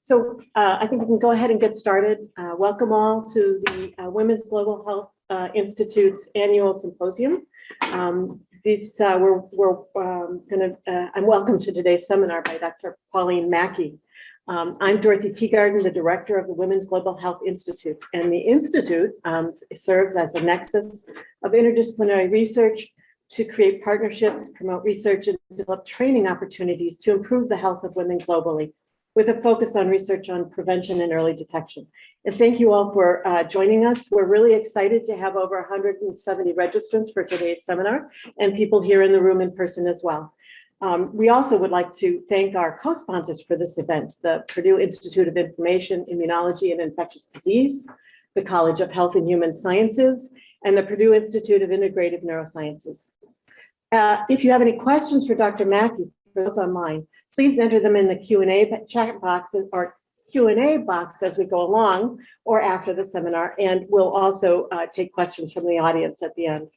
I think we can go ahead and get started. Welcome all to the Women's Global Health Institute's annual symposium. I'm welcome to today's seminar by Dr. Pauline Maki. I'm Dorothy Teagarden, the director of the Women's Global Health Institute, and the Institute serves as a nexus of interdisciplinary research to create partnerships, promote research, and develop training opportunities to improve the health of women globally, with a focus on research on prevention and early detection. And thank you all for joining us. We're really excited to have over 170 registrants for today's seminar and people here in the room in person as well. We also would like to thank our co-sponsors for this event, the Purdue Institute of Information, Immunology, and Infectious Disease, the College of Health and Human Sciences, and the Purdue Institute of Integrative Neurosciences. If you have any questions for Dr. Maki, for those online, please enter them in the Q&A chat box or Q&A box as we go along or after the seminar, and we'll also take questions from the audience at the end.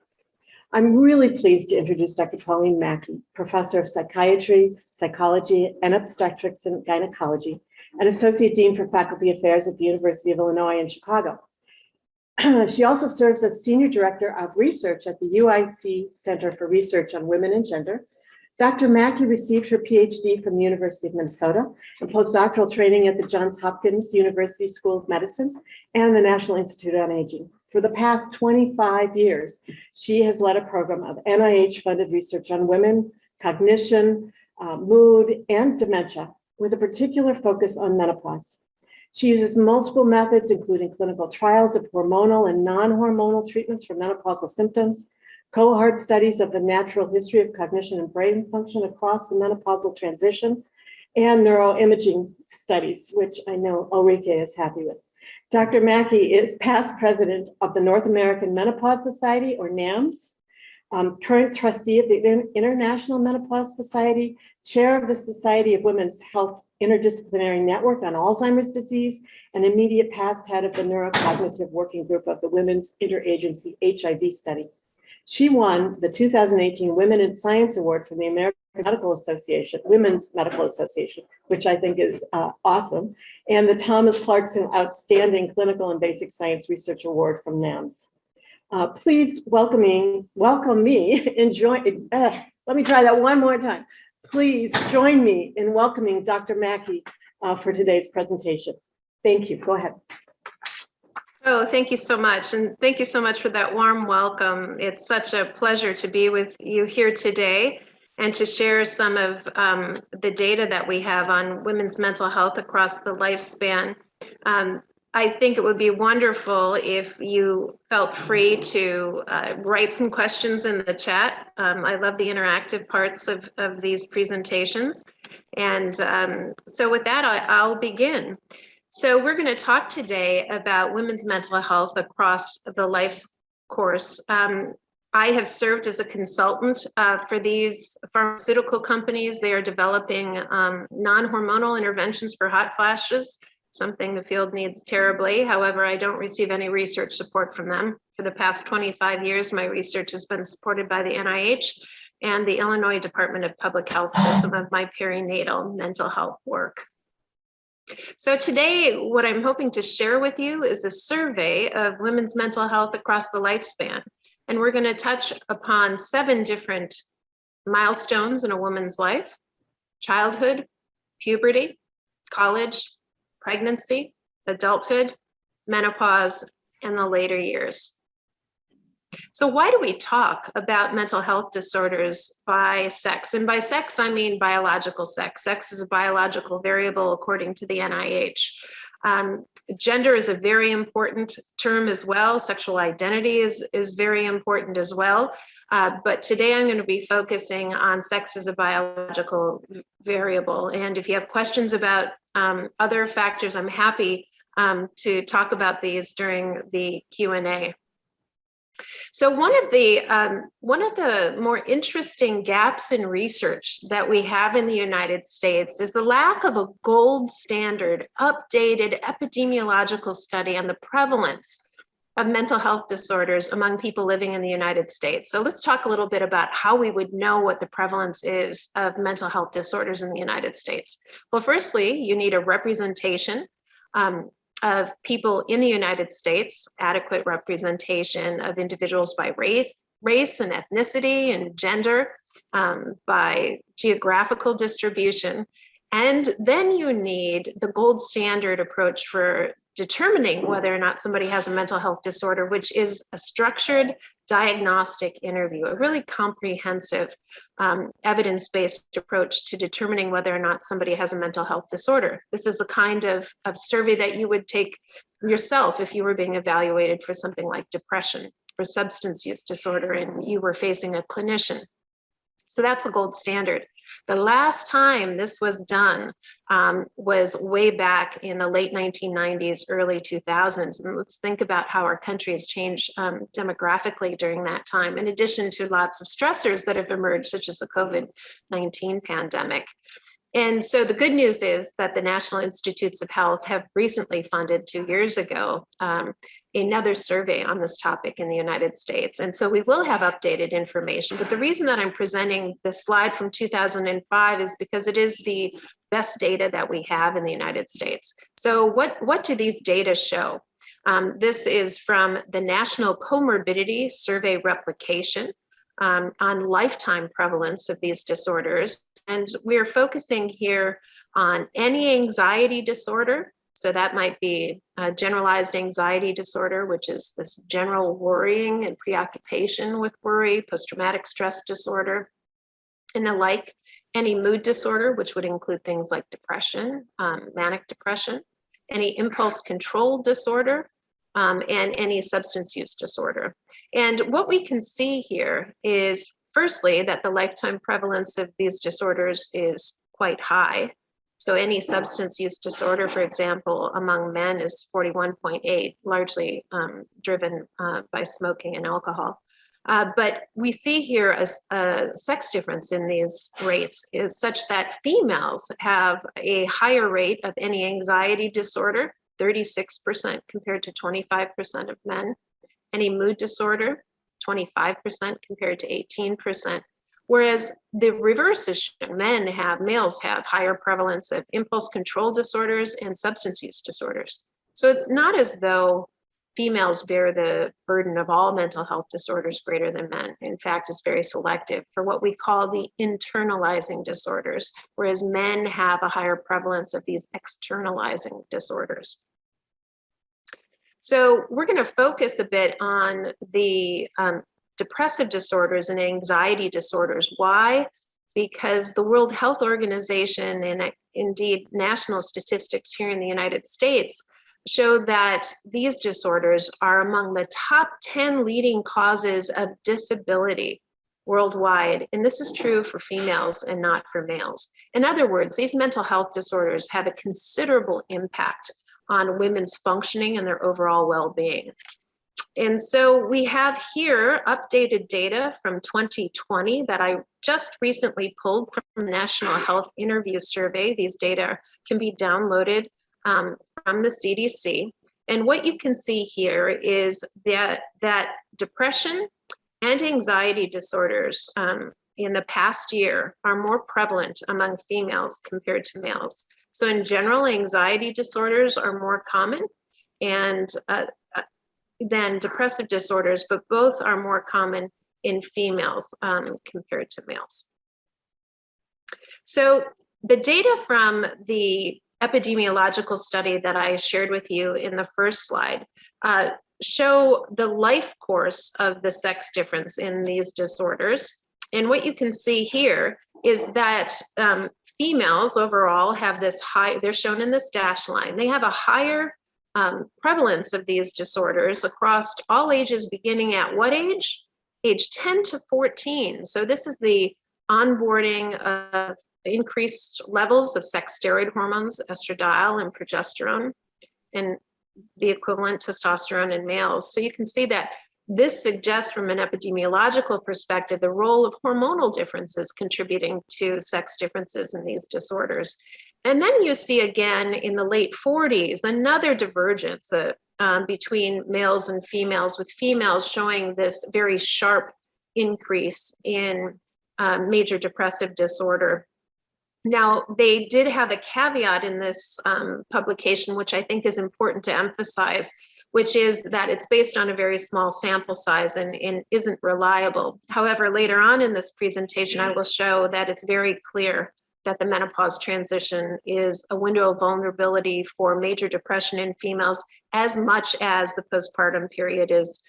I'm really pleased to introduce Dr. Pauline Maki, professor of psychiatry, psychology, and obstetrics and gynecology, and associate dean for faculty affairs at the University of Illinois in Chicago. She also serves as senior director of research at the UIC Center for Research on Women and Gender. Dr. Maki received her PhD from the University of Minnesota and postdoctoral training at the Johns Hopkins University School of Medicine and the National Institute on Aging. For the past 25 years, she has led a program of NIH-funded research on women, cognition, mood, and dementia, with a particular focus on menopause. She uses multiple methods, including clinical trials of hormonal and non-hormonal treatments for menopausal symptoms, cohort studies of the natural history of cognition and brain function across the menopausal transition, and neuroimaging studies, which I know Ulrike is happy with. Dr. Maki is past president of the North American Menopause Society, or NAMS, current trustee of the International Menopause Society, chair of the Society of Women's Health Interdisciplinary Network on Alzheimer's disease, and immediate past head of the Neurocognitive Working Group of the Women's Interagency HIV Study. She won the 2018 Women in Science Award from the American Medical Association, Women's Medical Association, which I think is awesome, and the Thomas Clarkson Outstanding Clinical and Basic Science Research Award from NAMS. Please welcome me and join, let me try that one more time. Please join me in welcoming Dr. Maki for today's presentation. Thank you, go ahead. Oh, thank you so much. And thank you so much for that warm welcome. It's such a pleasure to be with you here today and to share some of the data that we have on women's mental health across the lifespan. I think it would be wonderful if you felt free to write some questions in the chat. I love the interactive parts of these presentations. And so with that, I'll begin. So we're going to talk today about women's mental health across the life's course. I have served as a consultant for these pharmaceutical companies. They are developing non-hormonal interventions for hot flashes, something the field needs terribly. However, I don't receive any research support from them. For the past 25 years, my research has been supported by the NIH and the Illinois Department of Public Health for some of my perinatal mental health work. So today, what I'm hoping to share with you is a survey of women's mental health across the lifespan. And we're going to touch upon 7 different milestones in a woman's life: childhood, puberty, college, pregnancy, adulthood, menopause, and the later years. So why do we talk about mental health disorders by sex? And by sex, I mean biological sex. Sex is a biological variable according to the NIH. Gender is a very important term as well. Sexual identity is very important as well. But today I'm going to be focusing on sex as a biological variable. And if you have questions about other factors, I'm happy to talk about these during the Q&A. So one of the more interesting gaps in research that we have in the United States is the lack of a gold standard, updated epidemiological study on the prevalence of mental health disorders among people living in the United States. So let's talk a little bit about how we would know what the prevalence is of mental health disorders in the United States. Well, firstly, you need a representation of people in the United States, adequate representation of individuals by race and ethnicity and gender, by geographical distribution. And then you need the gold standard approach for determining whether or not somebody has a mental health disorder, which is a structured diagnostic interview, a really comprehensive evidence-based approach to determining whether or not somebody has a mental health disorder. This is a kind of survey that you would take yourself if you were being evaluated for something like depression or substance use disorder and you were facing a clinician. So that's a gold standard. The last time this was done was way back in the late 1990s, early 2000s. And let's think about how our country has changed demographically during that time, in addition to lots of stressors that have emerged, such as the COVID-19 pandemic. And so the good news is that the National Institutes of Health have recently funded 2 years ago another survey on this topic in the United States. And so we will have updated information. But the reason that I'm presenting this slide from 2005 is because it is the best data that we have in the United States. So what do these data show? This is from the National Comorbidity Survey Replication on lifetime prevalence of these disorders. And we're focusing here on any anxiety disorder. So that might be a generalized anxiety disorder, which is this general worrying and preoccupation with worry, post-traumatic stress disorder, and the like. Any mood disorder, which would include things like depression, manic depression, any impulse control disorder, and any substance use disorder. And what we can see here is, firstly, that the lifetime prevalence of these disorders is quite high. So any substance use disorder, for example, among men is 41.8, largely driven by smoking and alcohol. But we see here a sex difference in these rates is such that females have a higher rate of any anxiety disorder, 36% compared to 25% of men. Any mood disorder, 25% compared to 18%. Whereas the reverse is shown, males have higher prevalence of impulse control disorders and substance use disorders. So it's not as though females bear the burden of all mental health disorders greater than men. In fact, it's very selective for what we call the internalizing disorders, whereas men have a higher prevalence of these externalizing disorders. So we're going to focus a bit on the depressive disorders and anxiety disorders. Why? Because the World Health Organization and indeed national statistics here in the United States show that these disorders are among the top 10 leading causes of disability worldwide. And this is true for females and not for males. In other words, these mental health disorders have a considerable impact on women's functioning and their overall well-being. And so we have here updated data from 2020 that I just recently pulled from the National Health Interview Survey. These data can be downloaded from the CDC. And what you can see here is that depression and anxiety disorders in the past year are more prevalent among females compared to males. So in general, anxiety disorders are more common and than depressive disorders, but both are more common in females compared to males. So the data from the epidemiological study that I shared with you in the first slide show the life course of the sex difference in these disorders. And what you can see here is that females overall have this high, they're shown in this dashed line, they have a higher prevalence of these disorders across all ages, beginning at what age? Age 10 to 14. So this is the onboarding of increased levels of sex steroid hormones, estradiol and progesterone, and the equivalent testosterone in males. So you can see that this suggests from an epidemiological perspective the role of hormonal differences contributing to sex differences in these disorders. And then you see again in the late 40s, another divergence, between males and females, with females showing this very sharp increase in major depressive disorder. Now, they did have a caveat in this publication, which I think is important to emphasize, which is that it's based on a very small sample size and isn't reliable. However, later on in this presentation, I will show that it's very clear that the menopause transition is a window of vulnerability for major depression in females as much as the postpartum period is.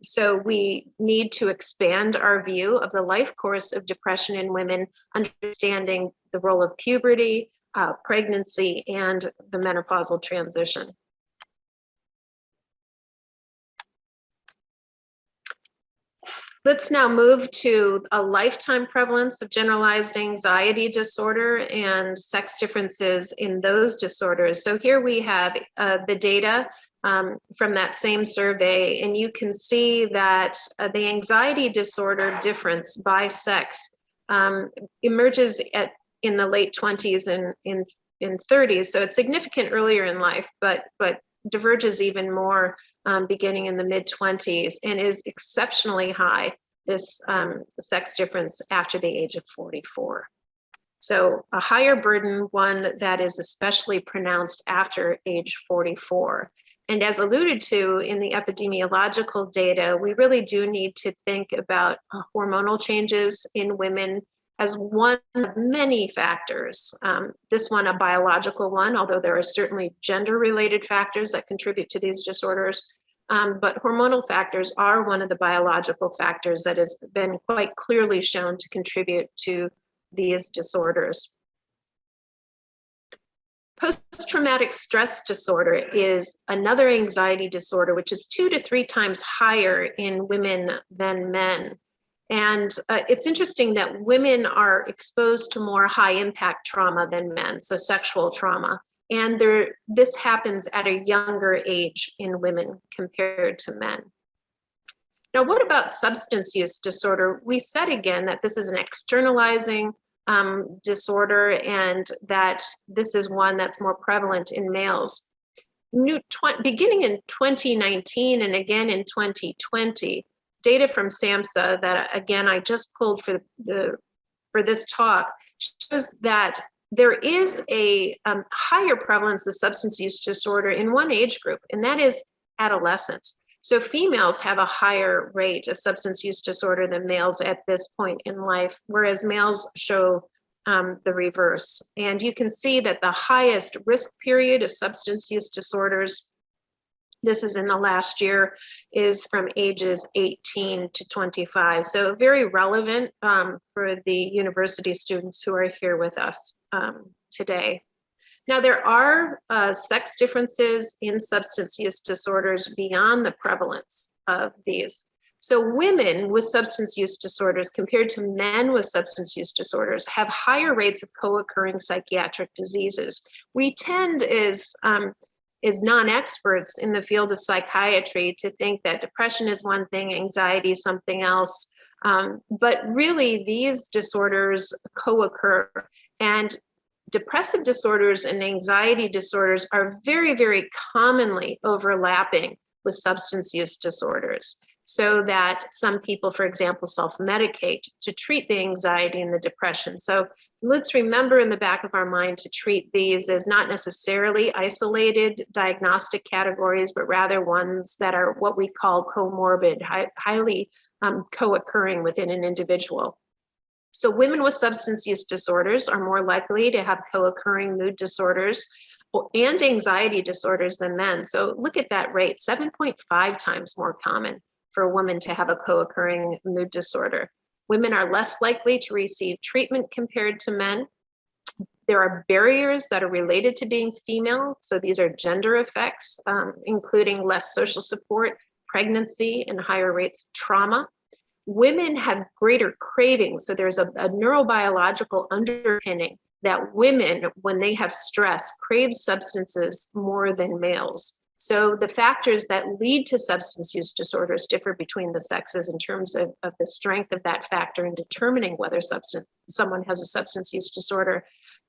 So we need to expand our view of the life course of depression in women, understanding the role of puberty, pregnancy, and the menopausal transition. Let's now move to a lifetime prevalence of generalized anxiety disorder and sex differences in those disorders. So here we have the data from that same survey, and you can see that the anxiety disorder difference by sex emerges in the late 20s and in 30s. So it's significant earlier in life, but diverges even more beginning in the mid-20s, and is exceptionally high, this sex difference after the age of 44. So a higher burden, one that is especially pronounced after age 44. And as alluded to in the epidemiological data, we really do need to think about hormonal changes in women as one of many factors. This one, a biological one, although there are certainly gender-related factors that contribute to these disorders. But hormonal factors are one of the biological factors that has been quite clearly shown to contribute to these disorders. Post-traumatic stress disorder is another anxiety disorder, which is 2 to 3 times higher in women than men. And it's interesting that women are exposed to more high-impact trauma than men, so sexual trauma. And this happens at a younger age in women compared to men. Now, what about substance use disorder? We said again that this is an externalizing disorder, and that this is one that's more prevalent in males. Beginning in 2019 and again in 2020, data from SAMHSA that, again, I just pulled for this talk, shows that there is a higher prevalence of substance use disorder in one age group, and that is adolescents. So females have a higher rate of substance use disorder than males at this point in life, whereas males show the reverse. And you can see that the highest risk period of substance use disorders, this is in the last year, is from ages 18 to 25. So very relevant for the university students who are here with us today. Now, there are sex differences in substance use disorders beyond the prevalence of these. So women with substance use disorders compared to men with substance use disorders have higher rates of co-occurring psychiatric diseases. We tend as non-experts in the field of psychiatry to think that depression is one thing, anxiety is something else. But really, these disorders co-occur. And depressive disorders and anxiety disorders are very, very commonly overlapping with substance use disorders, so that some people, for example, self-medicate to treat the anxiety and the depression. So let's remember in the back of our mind to treat these as not necessarily isolated diagnostic categories, but rather ones that are what we call comorbid, highly co-occurring within an individual. So women with substance use disorders are more likely to have co-occurring mood disorders and anxiety disorders than men. So look at that rate, 7.5 times more common for a woman to have a co-occurring mood disorder. Women are less likely to receive treatment compared to men. There are barriers that are related to being female. So these are gender effects, including less social support, pregnancy, and higher rates of trauma. Women have greater cravings. So there's a neurobiological underpinning that women, when they have stress, crave substances more than males. So the factors that lead to substance use disorders differ between the sexes in terms of the strength of that factor in determining whether someone has a substance use disorder.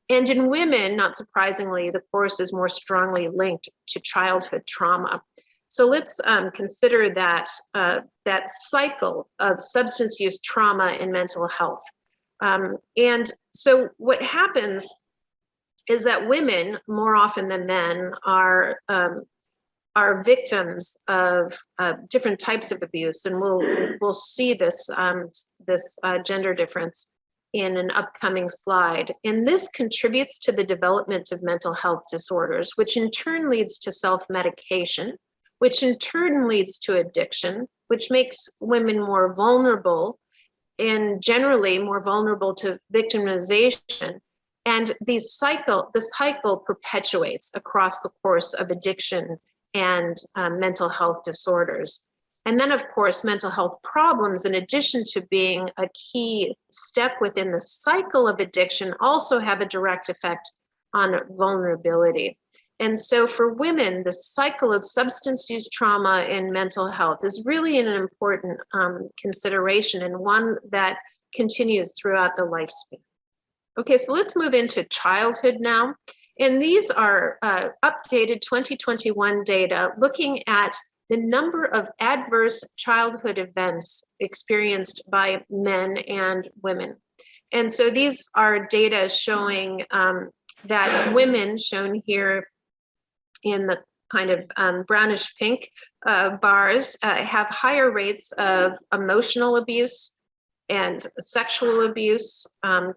And in women, not surprisingly, the course is more strongly linked to childhood trauma. So let's consider that, that cycle of substance use, trauma, and mental health. And so what happens is that women, more often than men, are victims of different types of abuse, and we'll see this gender difference in an upcoming slide. And this contributes to the development of mental health disorders, which in turn leads to self-medication, which in turn leads to addiction, which makes women more vulnerable and generally more vulnerable to victimization. And the cycle perpetuates across the course of addiction and mental health disorders. And then, of course, mental health problems, in addition to being a key step within the cycle of addiction, also have a direct effect on vulnerability. And so for women, the cycle of substance use, trauma, and mental health is really an important consideration, and one that continues throughout the lifespan. Okay, so let's move into childhood now. And these are updated 2021 data looking at the number of adverse childhood events experienced by men and women. And so these are data showing that women, shown here in the kind of brownish pink bars, have higher rates of emotional abuse and sexual abuse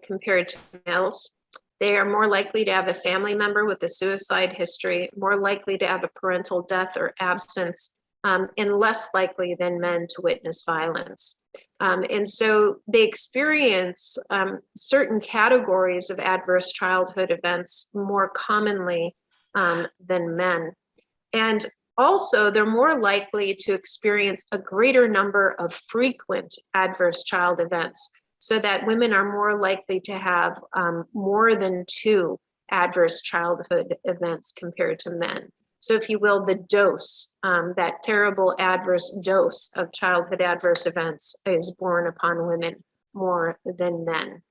compared to males. They are more likely to have a family member with a suicide history, more likely to have a parental death or absence, and less likely than men to witness violence. And so they experience certain categories of adverse childhood events more commonly than men. And also, they're more likely to experience a greater number of frequent adverse child events, so that women are more likely to have more than 2 adverse childhood events compared to men. So if you will, the dose, that terrible adverse dose of childhood adverse events is borne upon women more than men.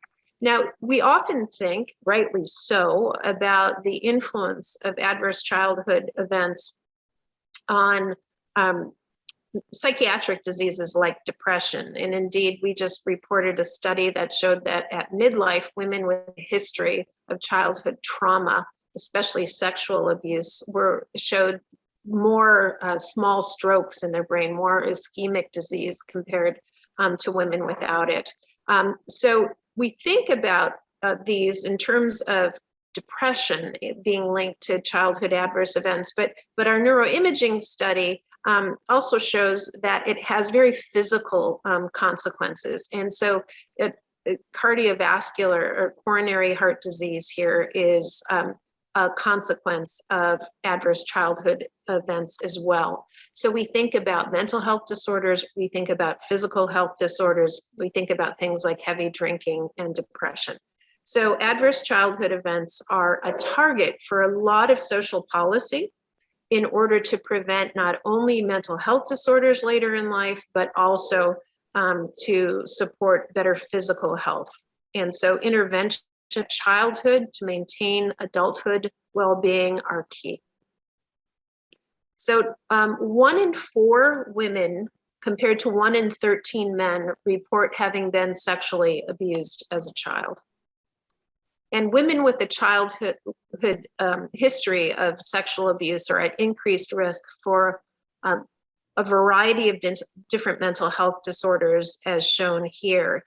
Now, we often think, rightly so, about the influence of adverse childhood events on psychiatric diseases like depression. And indeed, we just reported a study that showed that at midlife, women with a history of childhood trauma, especially sexual abuse, showed more small strokes in their brain, more ischemic disease compared to women without it. So we think about these in terms of depression being linked to childhood adverse events, but our neuroimaging study also shows that it has very physical consequences. And so cardiovascular or coronary heart disease here is a consequence of adverse childhood events as well. So we think about mental health disorders, we think about physical health disorders, we think about things like heavy drinking and depression. So adverse childhood events are a target for a lot of social policy in order to prevent not only mental health disorders later in life, but also to support better physical health. And so intervention in childhood to maintain adulthood well-being are key. So 1 in 4 women compared to 1 in 13 men report having been sexually abused as a child. And women with a childhood history of sexual abuse are at increased risk for a variety of different mental health disorders, as shown here.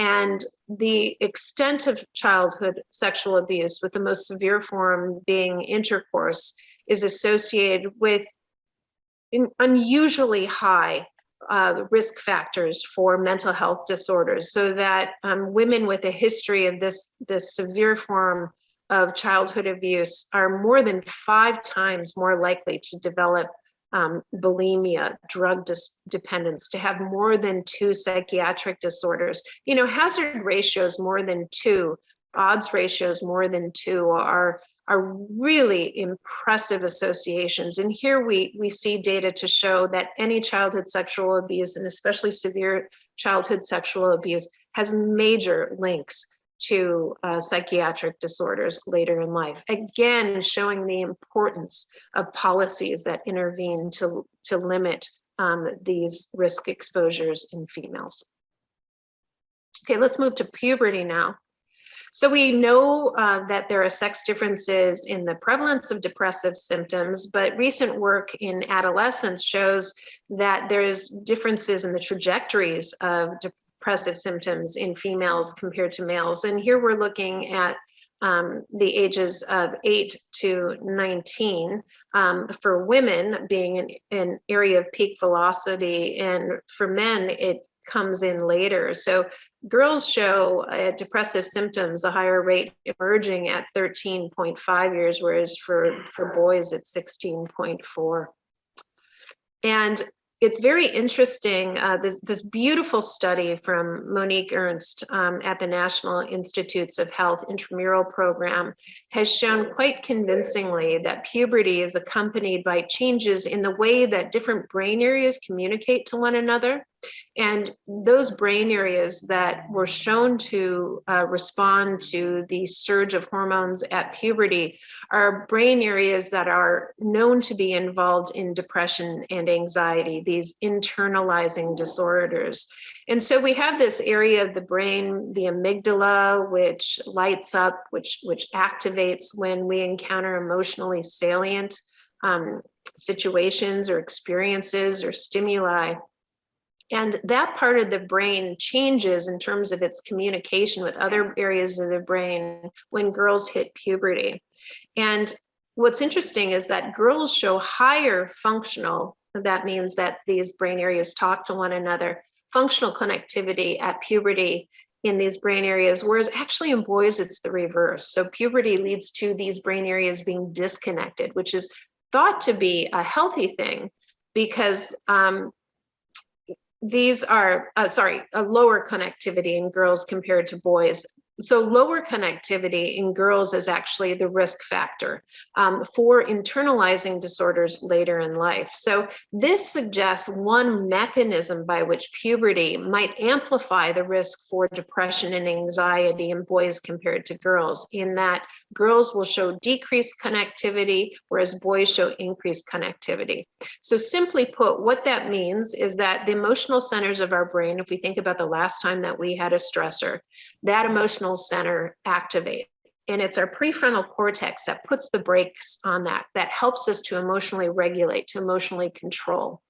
And the extent of childhood sexual abuse, with the most severe form being intercourse, is associated with unusually high risk factors for mental health disorders, so that women with a history of this severe form of childhood abuse are more than 5 times more likely to develop bulimia, drug dependence, to have more than 2 psychiatric disorders. You know, hazard ratios more than 2, odds ratios more than 2 are really impressive associations. And here we see data to show that any childhood sexual abuse, and especially severe childhood sexual abuse, has major links to psychiatric disorders later in life. Again, showing the importance of policies that intervene to limit these risk exposures in females. Okay, let's move to puberty now. So we know that there are sex differences in the prevalence of depressive symptoms, but recent work in adolescence shows that there's differences in the trajectories of depressive symptoms in females compared to males. And here we're looking at the ages of 8 to 19, for women being an area of peak velocity, and for men, it comes in later. So girls show depressive symptoms, a higher rate emerging at 13.5 years, whereas for boys it's 16.4. And it's very interesting, this beautiful study from Monique Ernst at the National Institutes of Health intramural program has shown quite convincingly that puberty is accompanied by changes in the way that different brain areas communicate to one another. And those brain areas that were shown to respond to the surge of hormones at puberty are brain areas that are known to be involved in depression and anxiety, these internalizing disorders. And so we have this area of the brain, the amygdala, which lights up, which activates when we encounter emotionally salient situations or experiences or stimuli. And that part of the brain changes in terms of its communication with other areas of the brain when girls hit puberty. And what's interesting is that girls show higher functional, that means that these brain areas talk to one another, functional connectivity at puberty in these brain areas, whereas actually in boys, it's the reverse. So puberty leads to these brain areas being disconnected, which is thought to be a healthy thing because these are, a lower connectivity in girls compared to boys. So lower connectivity in girls is actually the risk factor for internalizing disorders later in life. So this suggests one mechanism by which puberty might amplify the risk for depression and anxiety in boys compared to girls, in that girls will show decreased connectivity, whereas boys show increased connectivity. So simply put, what that means is that the emotional centers of our brain, if we think about the last time that we had a stressor, that emotional center activate. And it's our prefrontal cortex that puts the brakes on that helps us to emotionally regulate, to emotionally control.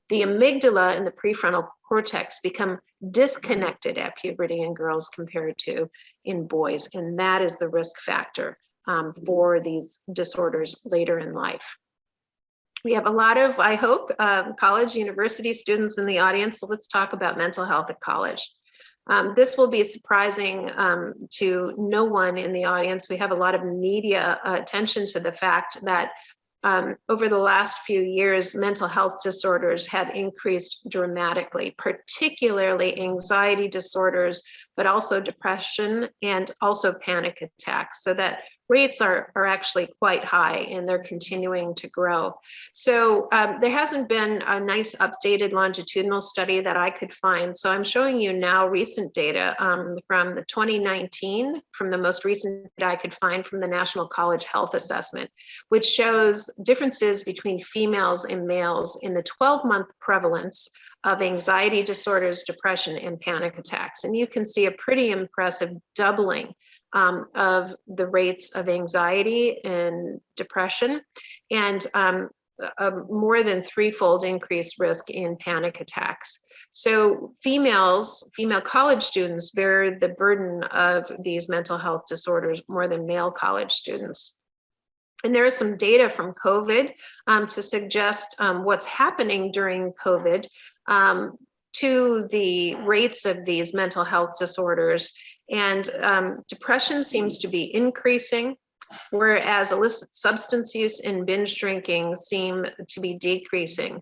The amygdala and the prefrontal cortex become disconnected at puberty in girls compared to in boys. And that is the risk factor for these disorders later in life. We have a lot of, I hope, college, university students in the audience. So let's talk about mental health at college. This will be surprising to no one in the audience. We have a lot of media attention to the fact that over the last few years, mental health disorders have increased dramatically, particularly anxiety disorders, but also depression and also panic attacks. So that rates are actually quite high and they're continuing to grow. So there hasn't been a nice updated longitudinal study that I could find. So I'm showing you now recent data from the 2019, from the most recent that I could find from the National College Health Assessment, which shows differences between females and males in the 12-month prevalence of anxiety disorders, depression, and panic attacks. And you can see a pretty impressive doubling of the rates of anxiety and depression, and a more than threefold increased risk in panic attacks. So female college students bear the burden of these mental health disorders more than male college students. And there is some data from COVID to suggest what's happening during COVID to the rates of these mental health disorders. And depression seems to be increasing, whereas illicit substance use and binge drinking seem to be decreasing.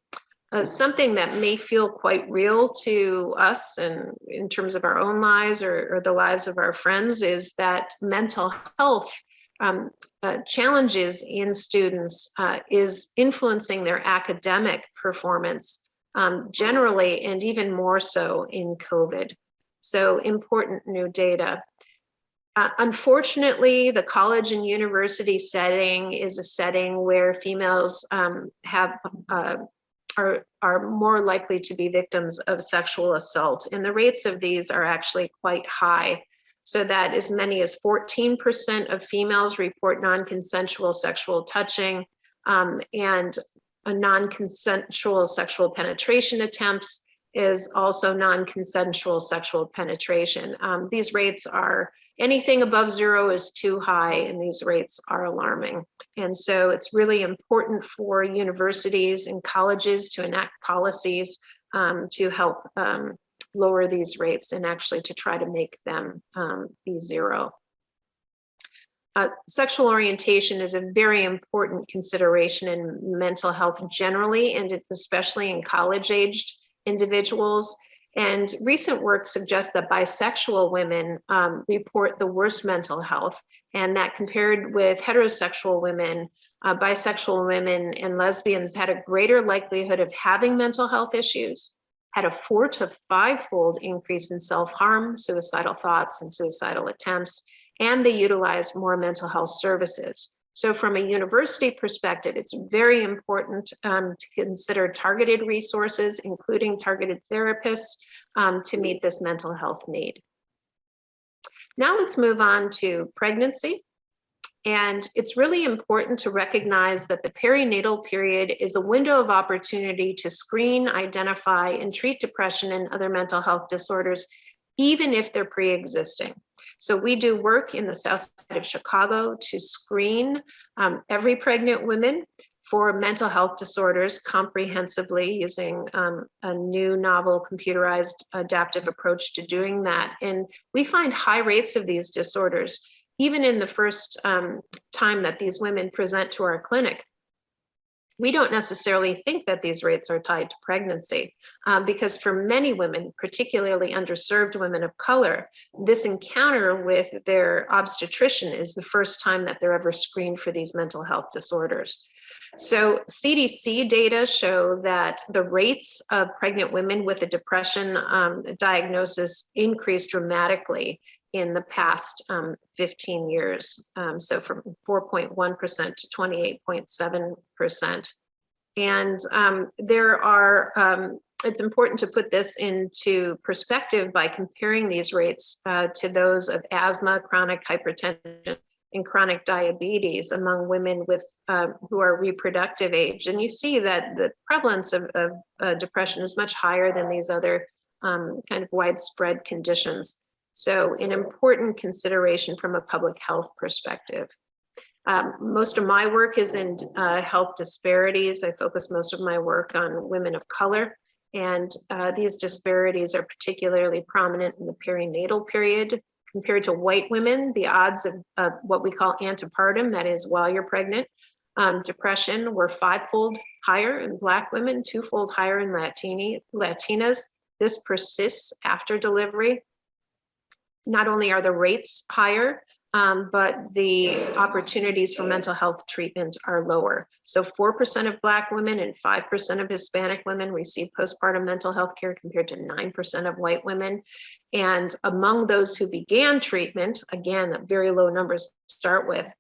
Something that may feel quite real to us and in terms of our own lives or the lives of our friends is that mental health challenges in students is influencing their academic performance generally, and even more so in COVID. So important new data. Unfortunately, the college and university setting is a setting where females are more likely to be victims of sexual assault, and the rates of these are actually quite high. So that as many as 14% of females report non-consensual sexual touching, and a non-consensual sexual penetration attempts is also non-consensual sexual penetration. These rates are, anything above 0 is too high, and these rates are alarming. And so it's really important for universities and colleges to enact policies to help lower these rates and actually to try to make them be 0. Sexual orientation is a very important consideration in mental health generally, and especially in college-aged individuals. And recent work suggests that bisexual women report the worst mental health, and that compared with heterosexual women, bisexual women and lesbians had a greater likelihood of having mental health issues, had a 4 to 5-fold increase in self-harm, suicidal thoughts, and suicidal attempts, and they utilized more mental health services. So from a university perspective, it's very important to consider targeted resources, including targeted therapists, to meet this mental health need. Now let's move on to pregnancy. And it's really important to recognize that the perinatal period is a window of opportunity to screen, identify, and treat depression and other mental health disorders, even if they're pre-existing. So we do work in the south side of Chicago to screen every pregnant woman for mental health disorders comprehensively using a new novel computerized adaptive approach to doing that. And we find high rates of these disorders, even in the first time that these women present to our clinic. We don't necessarily think that these rates are tied to pregnancy because for many women, particularly underserved women of color, this encounter with their obstetrician is the first time that they're ever screened for these mental health disorders. So CDC data show that the rates of pregnant women with a depression diagnosis increased dramatically in the past 15 years. So from 4.1% to 28.7%. And there are, it's important to put this into perspective by comparing these rates to those of asthma, chronic hypertension, and chronic diabetes among women with who are reproductive age. And you see that the prevalence of depression is much higher than these other kind of widespread conditions. So an important consideration from a public health perspective. Most of my work is in health disparities. I focus most of my work on women of color, and these disparities are particularly prominent in the perinatal period. Compared to white women, the odds of what we call antepartum, that is while you're pregnant, depression were 5-fold higher in Black women, 2-fold higher in Latinas. This persists after delivery. Not only are the rates higher, but the opportunities for mental health treatment are lower. So 4% of Black women and 5% of Hispanic women receive postpartum mental health care compared to 9% of white women. And among those who began treatment, again, very low numbers to start with,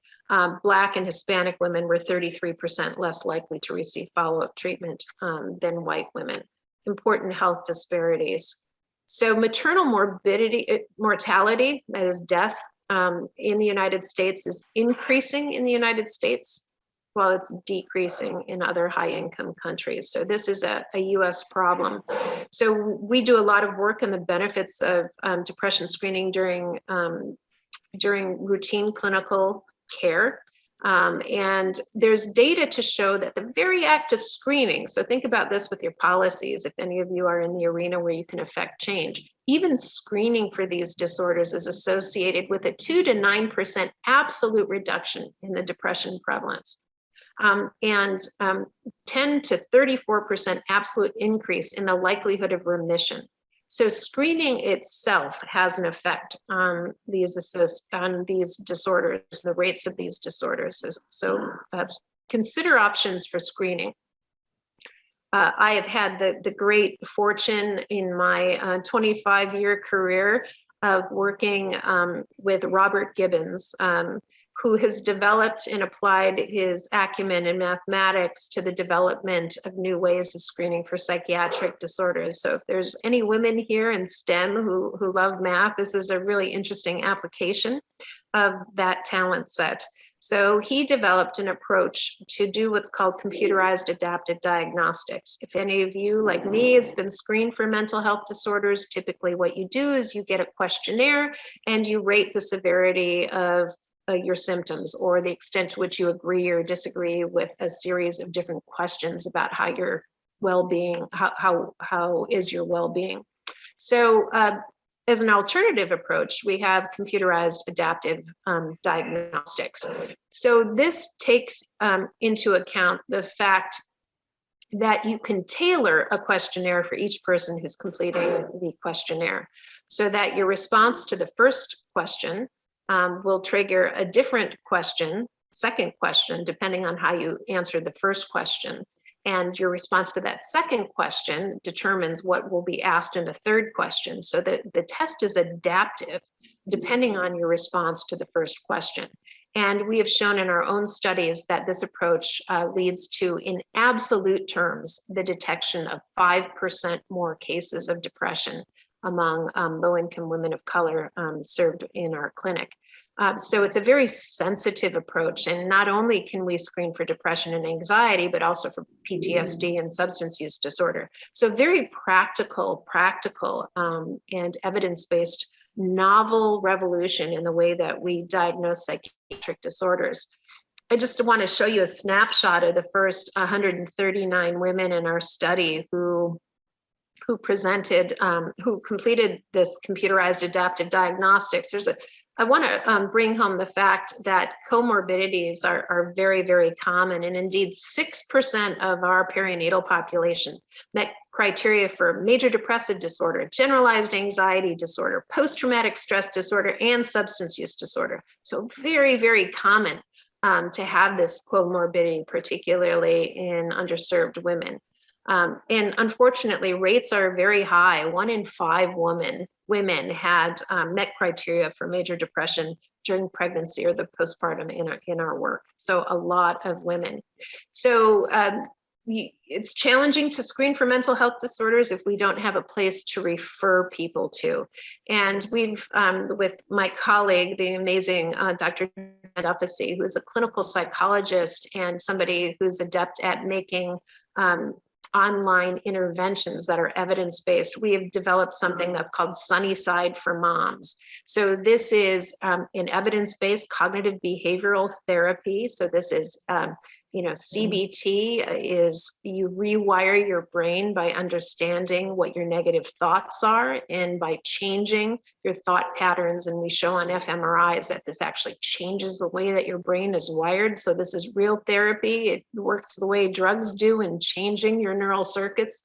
Black and Hispanic women were 33% less likely to receive follow-up treatment than white women. Important health disparities. So maternal mortality, that is death, in the United States is increasing in the United States while it's decreasing in other high-income countries. So this is a US problem. So we do a lot of work on the benefits of depression screening during routine clinical care. And there's data to show that the very act of screening, so think about this with your policies, if any of you are in the arena where you can affect change, even screening for these disorders is associated with a 2 to 9% absolute reduction in the depression prevalence, and 10 to 34% absolute increase in the likelihood of remission. So screening itself has an effect on these disorders, the rates of these disorders. So consider options for screening. I have had the great fortune in my 25-year career of working with Robert Gibbons, who has developed and applied his acumen in mathematics to the development of new ways of screening for psychiatric disorders. So if there's any women here in STEM who love math, this is a really interesting application of that talent set. So he developed an approach to do what's called computerized adaptive diagnostics. If any of you, like me, has been screened for mental health disorders, typically what you do is you get a questionnaire and you rate the severity of your symptoms or the extent to which you agree or disagree with a series of different questions about how your well-being, how is your well-being. So as an alternative approach, we have computerized adaptive diagnostics. So this takes into account the fact that you can tailor a questionnaire for each person who's completing the questionnaire, so that your response to the first question will trigger a different question, second question, depending on how you answered the first question. And your response to that second question determines what will be asked in the third question. So that the test is adaptive depending on your response to the first question. And we have shown in our own studies that this approach leads to, in absolute terms, the detection of 5% more cases of depression among low-income women of color served in our clinic. So it's a very sensitive approach. And not only can we screen for depression and anxiety, but also for PTSD and substance use disorder. So very practical, and evidence-based novel revolution in the way that we diagnose psychiatric disorders. I just want to show you a snapshot of the first 139 women in our study who presented, who completed this computerized adaptive diagnostics. I want to bring home the fact that comorbidities are very, very common, and indeed 6% of our perinatal population met criteria for major depressive disorder, generalized anxiety disorder, post-traumatic stress disorder, and substance use disorder. So very, very common to have this comorbidity, particularly in underserved women. And unfortunately, rates are very high. 1 in 5 women had met criteria for major depression during pregnancy or the postpartum in our work. So a lot of women. So it's challenging to screen for mental health disorders if we don't have a place to refer people to. And we've, with my colleague, the amazing Dr. Duffy, who is a clinical psychologist and somebody who's adept at making online interventions that are evidence-based, we have developed something that's called Sunnyside for Moms. So this is an evidence-based cognitive behavioral therapy. So this is, CBT is you rewire your brain by understanding what your negative thoughts are and by changing your thought patterns. And we show on fMRIs that this actually changes the way that your brain is wired. So this is real therapy. It works the way drugs do in changing your neural circuits.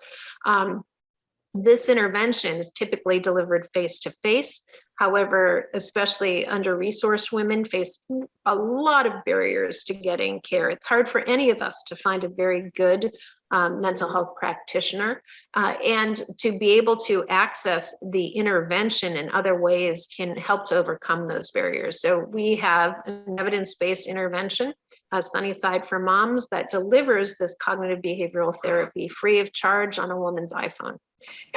This intervention is typically delivered face-to-face. However, especially under-resourced women face a lot of barriers to getting care. It's hard for any of us to find a very good mental health practitioner, and to be able to access the intervention in other ways can help to overcome those barriers. So we have an evidence-based intervention, Sunnyside for Moms, that delivers this cognitive behavioral therapy free of charge on a woman's iPhone.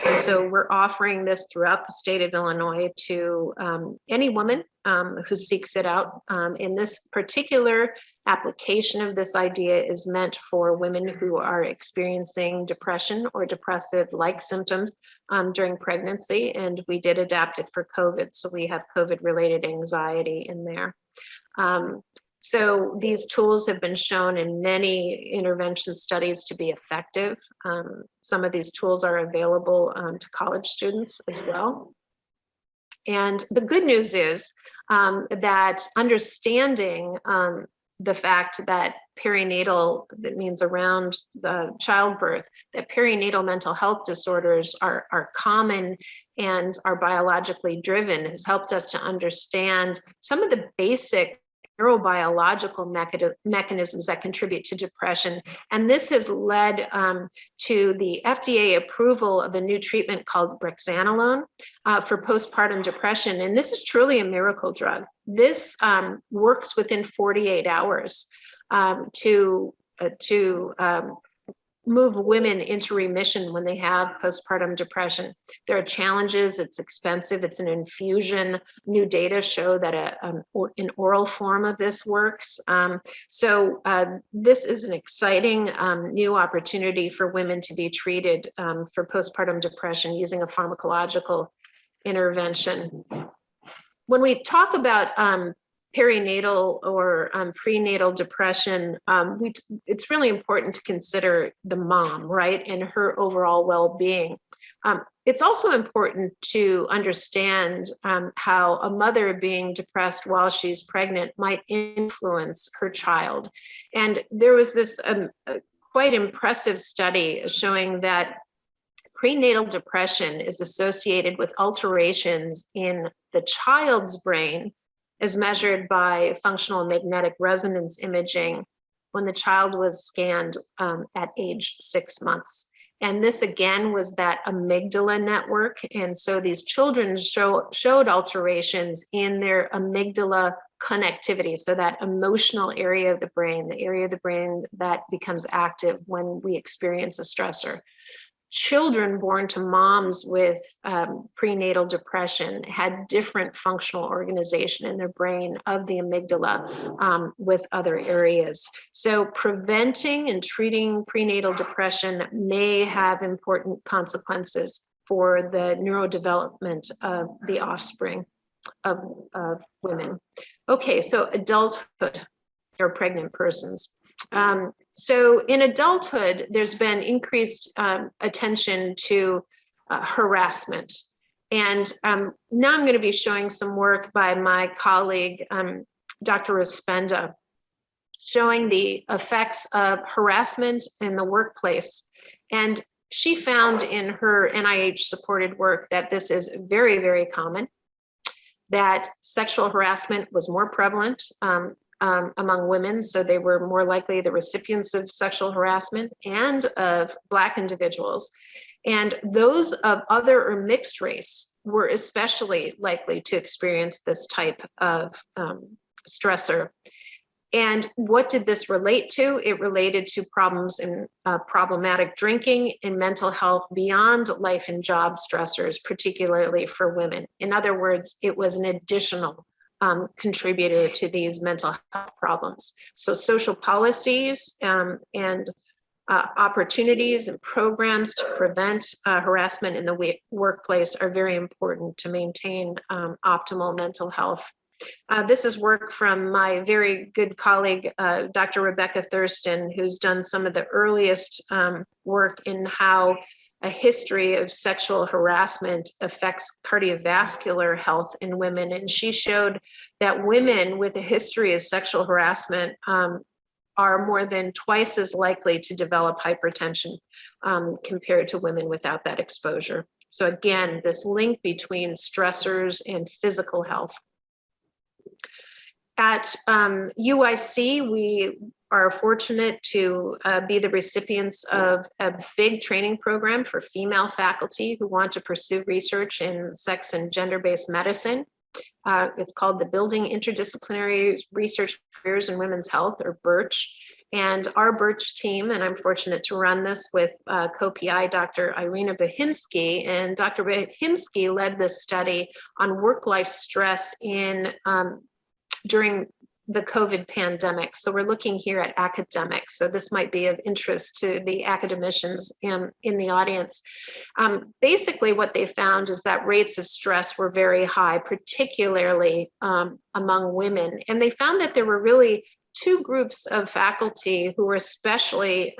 And so we're offering this throughout the state of Illinois to any woman who seeks it out. In this particular application of this idea is meant for women who are experiencing depression or depressive-like symptoms during pregnancy. And we did adapt it for COVID. So we have COVID-related anxiety in there. So these tools have been shown in many intervention studies to be effective. Some of these tools are available to college students as well. And the good news is that understanding the fact that perinatal, that means around the childbirth, that perinatal mental health disorders are common and are biologically driven has helped us to understand some of the basic neurobiological mechanisms that contribute to depression. And this has led to the FDA approval of a new treatment called brexanolone for postpartum depression. And this is truly a miracle drug. This works within 48 hours to move women into remission when they have postpartum depression. There are challenges, it's expensive, it's an infusion. New data show that an oral form of this works. So this is an exciting new opportunity for women to be treated for postpartum depression using a pharmacological intervention. When we talk about perinatal or prenatal depression, it's really important to consider the mom, right, and her overall well-being. It's also important to understand how a mother being depressed while she's pregnant might influence her child. And there was this quite impressive study showing that prenatal depression is associated with alterations in the child's brain as measured by functional magnetic resonance imaging when the child was scanned at age 6 months. And this again was that amygdala network. And so these children showed alterations in their amygdala connectivity. So that emotional area of the brain, the area of the brain that becomes active when we experience a stressor. Children born to moms with prenatal depression had different functional organization in their brain of the amygdala with other areas. So preventing and treating prenatal depression may have important consequences for the neurodevelopment of the offspring of women. Okay, so adulthood or pregnant persons. So in adulthood, there's been increased attention to harassment. And now I'm going to be showing some work by my colleague, Dr. Raspenda, showing the effects of harassment in the workplace. And she found in her NIH-supported work that this is very, very common, that sexual harassment was more prevalent among women, so they were more likely the recipients of sexual harassment, and of Black individuals. And those of other or mixed race were especially likely to experience this type of stressor. And what did this relate to? It related to problems in problematic drinking and mental health beyond life and job stressors, particularly for women. In other words, it was an additional contributor to these mental health problems. So social policies and opportunities and programs to prevent harassment in the workplace are very important to maintain optimal mental health. This is work from my very good colleague, Dr. Rebecca Thurston, who's done some of the earliest work in how a history of sexual harassment affects cardiovascular health in women. And she showed that women with a history of sexual harassment are more than twice as likely to develop hypertension compared to women without that exposure. So again, this link between stressors and physical health. At UIC, we are fortunate to be the recipients of a big training program for female faculty who want to pursue research in sex and gender-based medicine. It's called the Building Interdisciplinary Research Careers in Women's Health, or BIRCH. And our BIRCH team, and I'm fortunate to run this with co-PI Dr. Irina Bohimsky, and Dr. Bohimsky led this study on work-life stress during the COVID pandemic. So we're looking here at academics. So this might be of interest to the academicians in the audience. Basically what they found is that rates of stress were very high, particularly among women. And they found that there were really two groups of faculty who were especially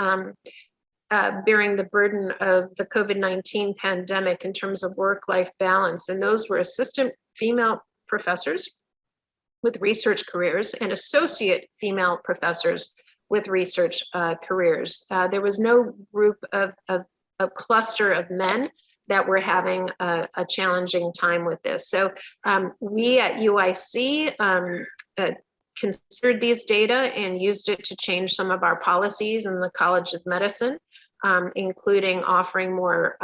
bearing the burden of the COVID-19 pandemic in terms of work-life balance. And those were assistant female professors with research careers and associate female professors with research careers. There was no group of cluster of men that were having a challenging time with this. So we at UIC considered these data and used it to change some of our policies in the College of Medicine, including offering more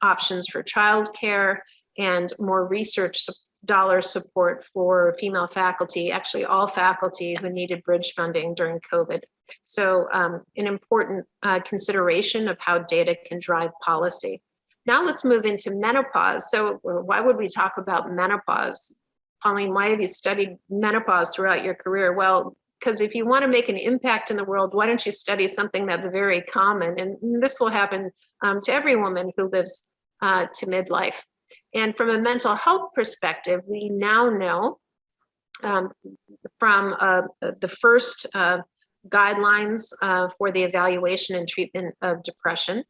options for childcare and more research dollar support for female faculty, actually all faculty who needed bridge funding during COVID. So an important consideration of how data can drive policy. Now let's move into menopause. So why would we talk about menopause? Pauline, why have you studied menopause throughout your career? Well, because if you want to make an impact in the world, why don't you study something that's very common? And this will happen to every woman who lives to midlife. And from a mental health perspective, we now know from the first guidelines for the evaluation and treatment of depression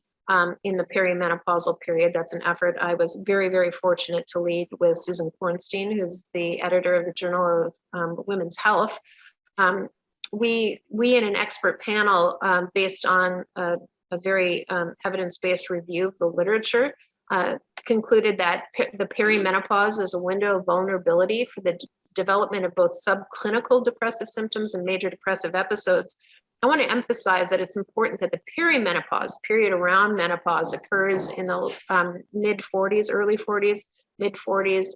in the perimenopausal period. That's an effort I was very, very fortunate to lead with Susan Kornstein, who's the editor of the Journal of Women's Health. We in an expert panel based on a very evidence-based review of the literature concluded that the perimenopause is a window of vulnerability for the development of both subclinical depressive symptoms and major depressive episodes. I want to emphasize that it's important that the perimenopause, period around menopause, occurs in the mid-40s, early 40s, mid-40s,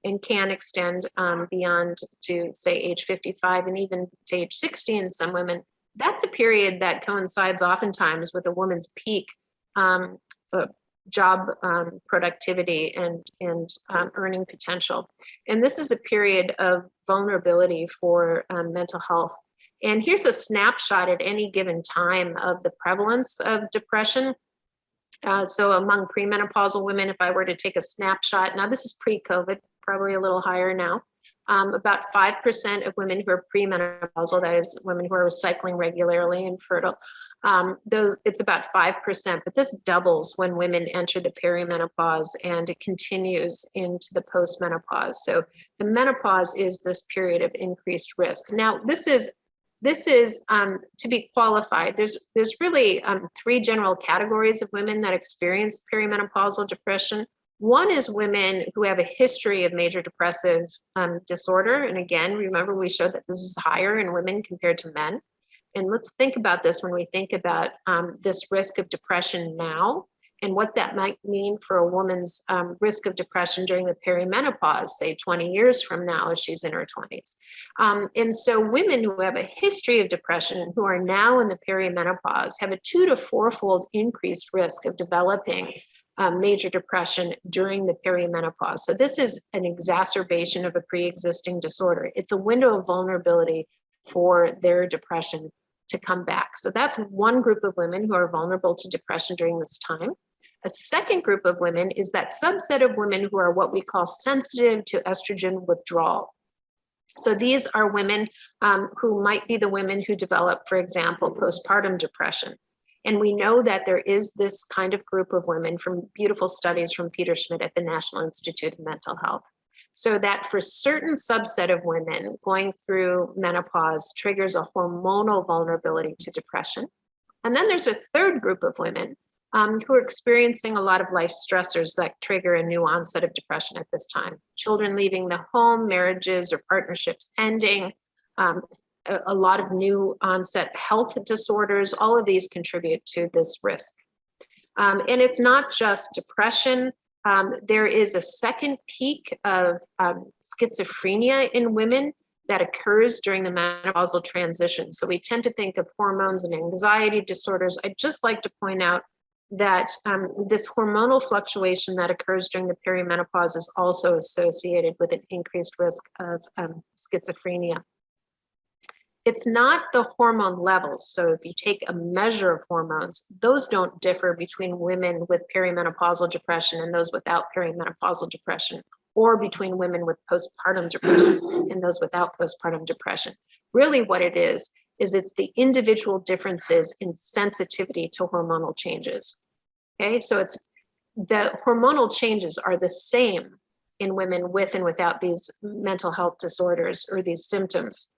and can extend beyond to, say, age 55 and even to age 60 in some women. That's a period that coincides oftentimes with a woman's peak job productivity and earning potential. And this is a period of vulnerability for mental health. And here's a snapshot at any given time of the prevalence of depression. So among premenopausal women, if I were to take a snapshot, now this is pre-COVID, probably a little higher now, about 5% of women who are premenopausal, that is women who are cycling regularly and fertile, it's about 5%, but this doubles when women enter the perimenopause and it continues into the postmenopause. So the menopause is this period of increased risk. Now, this is to be qualified. There's really three general categories of women that experience perimenopausal depression. One is women who have a history of major depressive disorder. And again, remember we showed that this is higher in women compared to men. And let's think about this when we think about this risk of depression now and what that might mean for a woman's risk of depression during the perimenopause, say 20 years from now as she's in her 20s. And so women who have a history of depression and who are now in the perimenopause have a 2 to 4-fold increased risk of developing major depression during the perimenopause. So this is an exacerbation of a pre-existing disorder. It's a window of vulnerability for their depression to come back. So that's one group of women who are vulnerable to depression during this time. A second group of women is that subset of women who are what we call sensitive to estrogen withdrawal. So these are women who might be the women who develop, for example, postpartum depression. And we know that there is this kind of group of women from beautiful studies from Peter Schmidt at the National Institute of Mental Health. So that for certain subset of women, going through menopause triggers a hormonal vulnerability to depression. And then there's a third group of women who are experiencing a lot of life stressors that trigger a new onset of depression at this time. Children leaving the home, marriages or partnerships ending, a lot of new onset health disorders, all of these contribute to this risk. And it's not just depression. There is a second peak of schizophrenia in women that occurs during the menopausal transition. So we tend to think of hormones and anxiety disorders. I'd just like to point out that this hormonal fluctuation that occurs during the perimenopause is also associated with an increased risk of schizophrenia. It's not the hormone levels. So if you take a measure of hormones, those don't differ between women with perimenopausal depression and those without perimenopausal depression, or between women with postpartum depression and those without postpartum depression. Really what it is it's the individual differences in sensitivity to hormonal changes. Okay, so it's the hormonal changes are the same in women with and without these mental health disorders or these symptoms.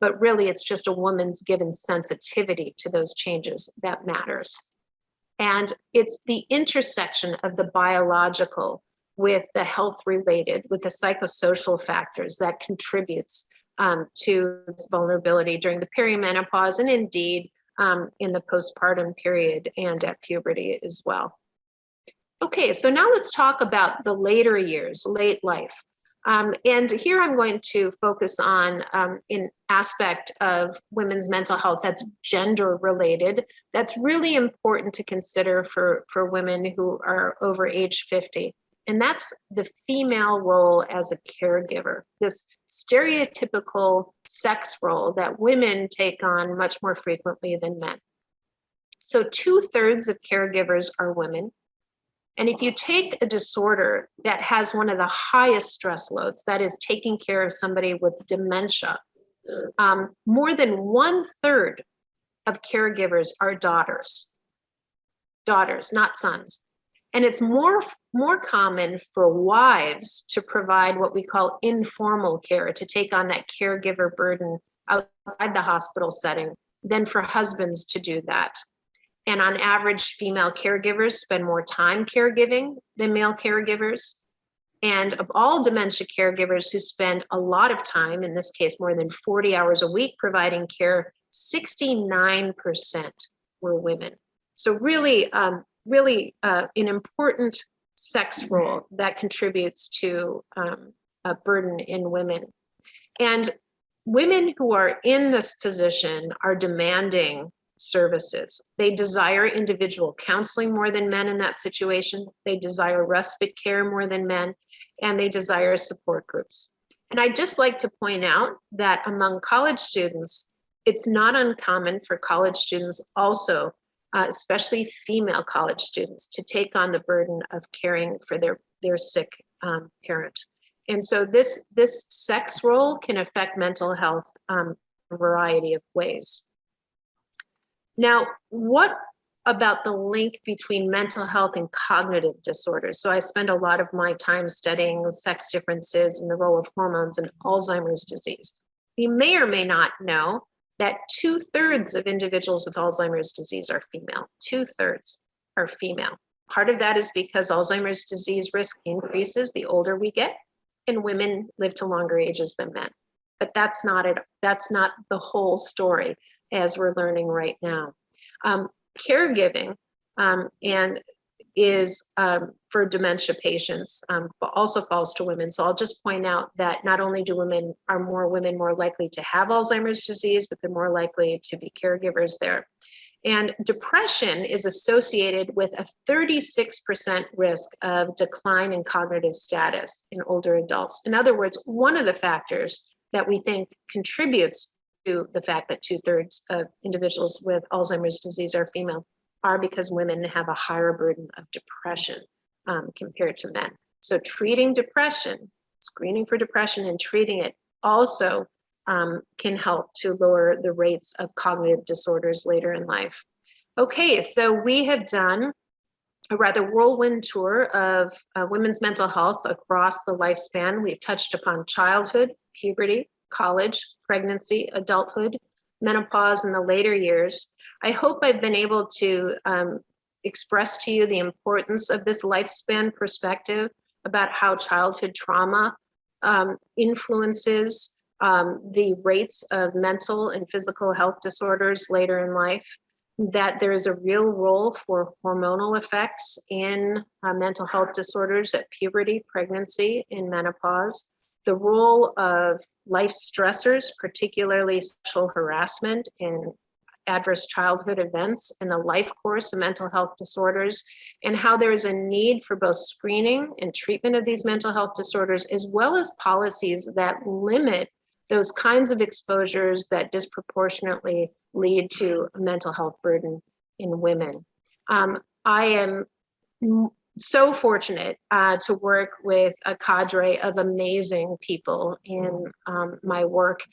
But really, it's just a woman's given sensitivity to those changes that matters. And it's the intersection of the biological with the health related, with the psychosocial factors that contributes to this vulnerability during the perimenopause and indeed in the postpartum period and at puberty as well. Okay, so now let's talk about the later years, late life. And here I'm going to focus on an aspect of women's mental health that's gender related. That's really important to consider for women who are over age 50. And that's the female role as a caregiver, this stereotypical sex role that women take on much more frequently than men. So 2/3 of caregivers are women. And if you take a disorder that has one of the highest stress loads, that is taking care of somebody with dementia, more than 1/3 of caregivers are daughters, not sons. And it's more common for wives to provide what we call informal care, to take on that caregiver burden outside the hospital setting, than for husbands to do that. And on average, female caregivers spend more time caregiving than male caregivers. And of all dementia caregivers who spend a lot of time, in this case, more than 40 hours a week providing care, 69% were women. So really, an important sex role that contributes to a burden in women. And women who are in this position are demanding services. They desire individual counseling more than men in that situation. They desire respite care more than men, and they desire support groups. And I'd just like to point out that among college students, it's not uncommon for college students also, especially female college students, to take on the burden of caring for their sick parent. And so this sex role can affect mental health a variety of ways. Now, what about the link between mental health and cognitive disorders? So I spend a lot of my time studying sex differences and the role of hormones in Alzheimer's disease. You may or may not know that 2/3 of individuals with Alzheimer's disease are female. 2/3 are female. Part of that is because Alzheimer's disease risk increases the older we get, and women live to longer ages than men. But that's not it. That's not the whole story, as we're learning right now. Caregiving and is for dementia patients also falls to women. So I'll just point out that not only are more women more likely to have Alzheimer's disease, but they're more likely to be caregivers there. And depression is associated with a 36% risk of decline in cognitive status in older adults. In other words, one of the factors that we think contributes to the fact that 2/3 of individuals with Alzheimer's disease are female are because women have a higher burden of depression compared to men. So treating depression, screening for depression and treating it also can help to lower the rates of cognitive disorders later in life. Okay, so we have done a rather whirlwind tour of women's mental health across the lifespan. We've touched upon childhood, puberty, college, pregnancy, adulthood, menopause, and the later years. I hope I've been able to express to you the importance of this lifespan perspective about how childhood trauma influences the rates of mental and physical health disorders later in life, that there is a real role for hormonal effects in mental health disorders at puberty, pregnancy, and menopause, the role of life stressors, particularly sexual harassment and adverse childhood events in the life course of mental health disorders, and how there is a need for both screening and treatment of these mental health disorders, as well as policies that limit those kinds of exposures that disproportionately lead to a mental health burden in women. I am so fortunate to work with a cadre of amazing people in my work.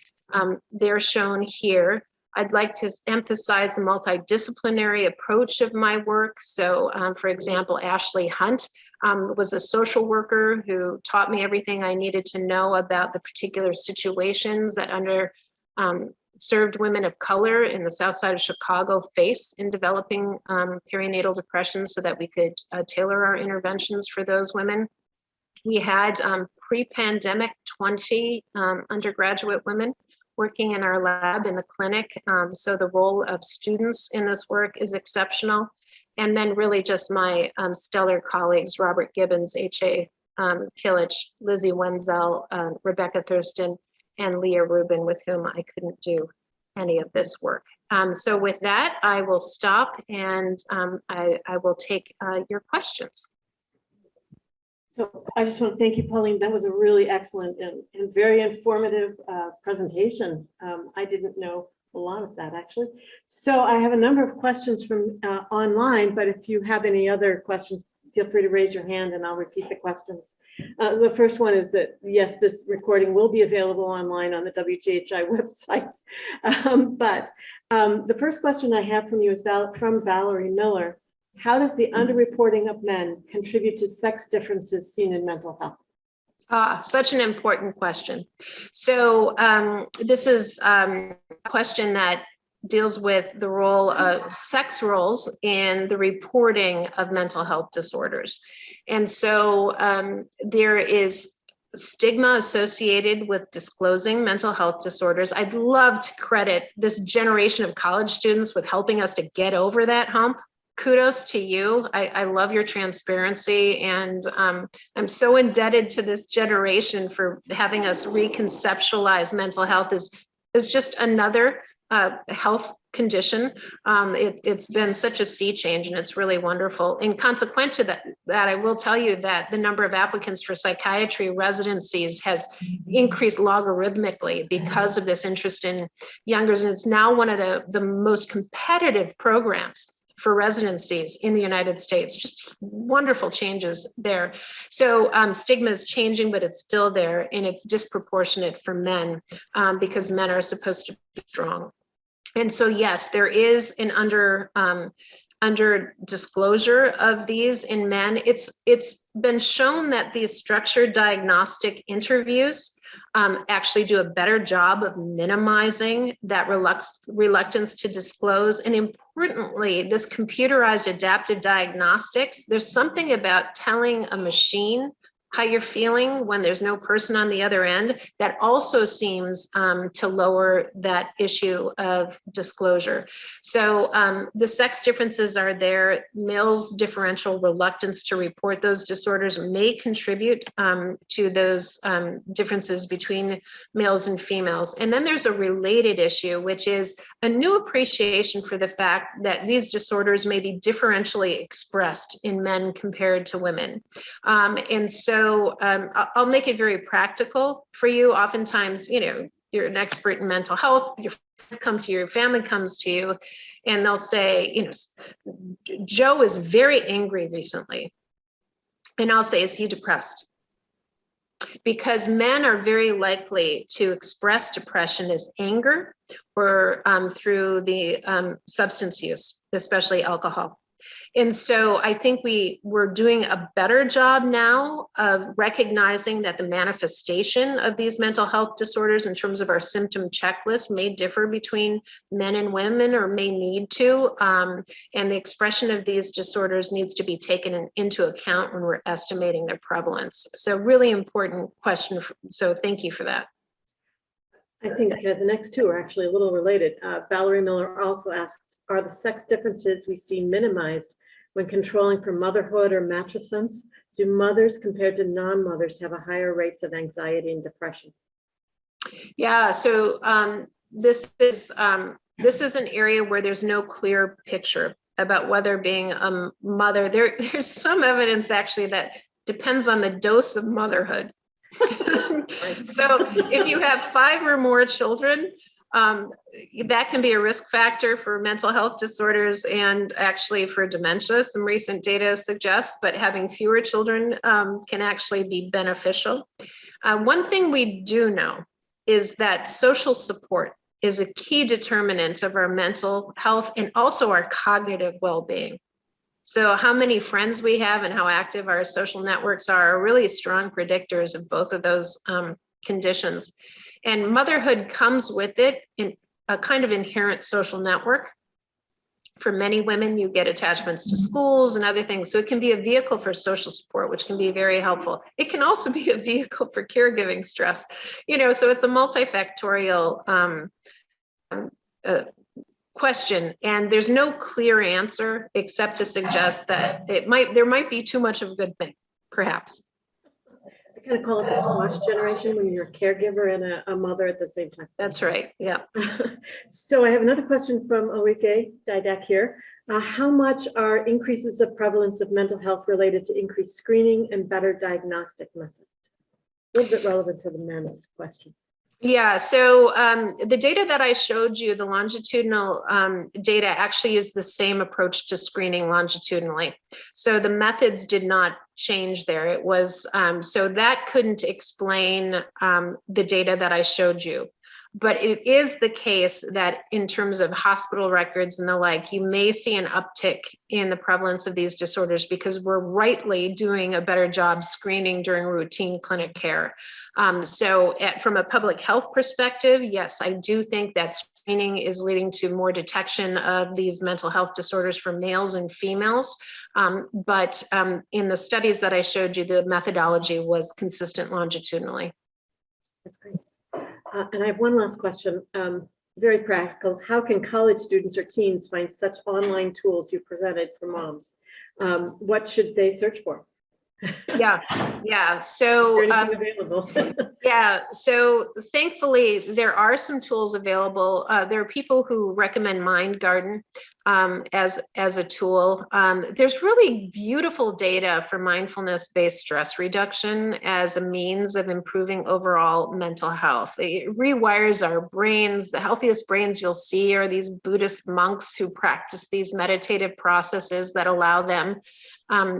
They're shown here. I'd like to emphasize the multidisciplinary approach of my work. So for example, Ashley Hunt was a social worker who taught me everything I needed to know about the particular situations that served women of color in the South Side of Chicago face in developing perinatal depression, so that we could tailor our interventions for those women. We had pre-pandemic 20 undergraduate women working in our lab in the clinic. So the role of students in this work is exceptional. And then really just my stellar colleagues, Robert Gibbons, H.A. Killich, Lizzie Wenzel, Rebecca Thurston, and Leah Rubin, with whom I couldn't do any of this work. So with that, I will stop and I will take your questions. So I just want to thank you, Pauline. That was a really excellent and very informative presentation. I didn't know a lot of that, actually. So I have a number of questions from online, but if you have any other questions, feel free to raise your hand and I'll repeat the questions. The first one is that, yes, this recording will be available online on the WGHI website. But the first question I have from you is from Valerie Miller. How does the underreporting of men contribute to sex differences seen in mental health? Such an important question. So this is a question that deals with the role of sex roles in the reporting of mental health disorders. And so there is stigma associated with disclosing mental health disorders. I'd love to credit this generation of college students with helping us to get over that hump. Kudos to you. I love your transparency, and I'm so indebted to this generation for having us reconceptualize mental health as just another health condition. It's been such a sea change, and it's really wonderful. And consequent to that, I will tell you that the number of applicants for psychiatry residencies has increased logarithmically because of this interest in youngers, and it's now one of the most competitive programs for residencies in the United States. Just wonderful changes there. So stigma is changing, but it's still there, and it's disproportionate for men because men are supposed to be strong. And so, yes, there is an under disclosure of these in men. It's been shown that these structured diagnostic interviews actually do a better job of minimizing that reluctance to disclose. And importantly, this computerized adaptive diagnostics, there's something about telling a machine how you're feeling when there's no person on the other end that also seems to lower that issue of disclosure. So the sex differences are there. Males' differential reluctance to report those disorders may contribute to those differences between males and females. And then there's a related issue, which is a new appreciation for the fact that these disorders may be differentially expressed in men compared to women. And so I'll make it very practical for you. Oftentimes, you're an expert in mental health, your friends come to you, your family comes to you, and they'll say, Joe is very angry recently. And I'll say, is he depressed? Because men are very likely to express depression as anger or through the substance use, especially alcohol. And so I think we're doing a better job now of recognizing that the manifestation of these mental health disorders in terms of our symptom checklist may differ between men and women, or may need to. And the expression of these disorders needs to be taken into account when we're estimating their prevalence. So really important question. So thank you for that. I think the next two are actually a little related. Valerie Miller also asked, are the sex differences we see minimized when controlling for motherhood or matrescence? Do mothers compared to non-mothers have a higher rates of anxiety and depression? Yeah, so this is an area where there's no clear picture about whether being a mother. There's some evidence actually that depends on the dose of motherhood. So if you have 5 or more children, that can be a risk factor for mental health disorders and actually for dementia, some recent data suggests, but having fewer children can actually be beneficial. One thing we do know is that social support is a key determinant of our mental health and also our cognitive well-being. So how many friends we have and how active our social networks are really strong predictors of both of those conditions. And motherhood comes with it in a kind of inherent social network. For many women, you get attachments to schools and other things. So it can be a vehicle for social support, which can be very helpful. It can also be a vehicle for caregiving stress, so it's a multifactorial question. And there's no clear answer except to suggest that there might be too much of a good thing, perhaps. I kind of call it the squash generation when you're a caregiver and a mother at the same time. That's right. Yeah. So I have another question from Ulrike Didak here. How much are increases of prevalence of mental health related to increased screening and better diagnostic methods? A little bit relevant to the men's question. Yeah, so the data that I showed you, the longitudinal data actually is the same approach to screening longitudinally. So the methods did not change there. It was, so that couldn't explain the data that I showed you. But it is the case that in terms of hospital records and the like, you may see an uptick in the prevalence of these disorders because we're rightly doing a better job screening during routine clinic care. So from a public health perspective, yes, I do think that screening is leading to more detection of these mental health disorders for males and females. But in the studies that I showed you, the methodology was consistent longitudinally. That's great. And I have one last question, very practical. How can college students or teens find such online tools you presented for moms? What should they search for? Yeah. So available. Yeah. So thankfully, there are some tools available. There are people who recommend Mind Garden as a tool. There's really beautiful data for mindfulness-based stress reduction as a means of improving overall mental health. It rewires our brains. The healthiest brains you'll see are these Buddhist monks who practice these meditative processes that allow them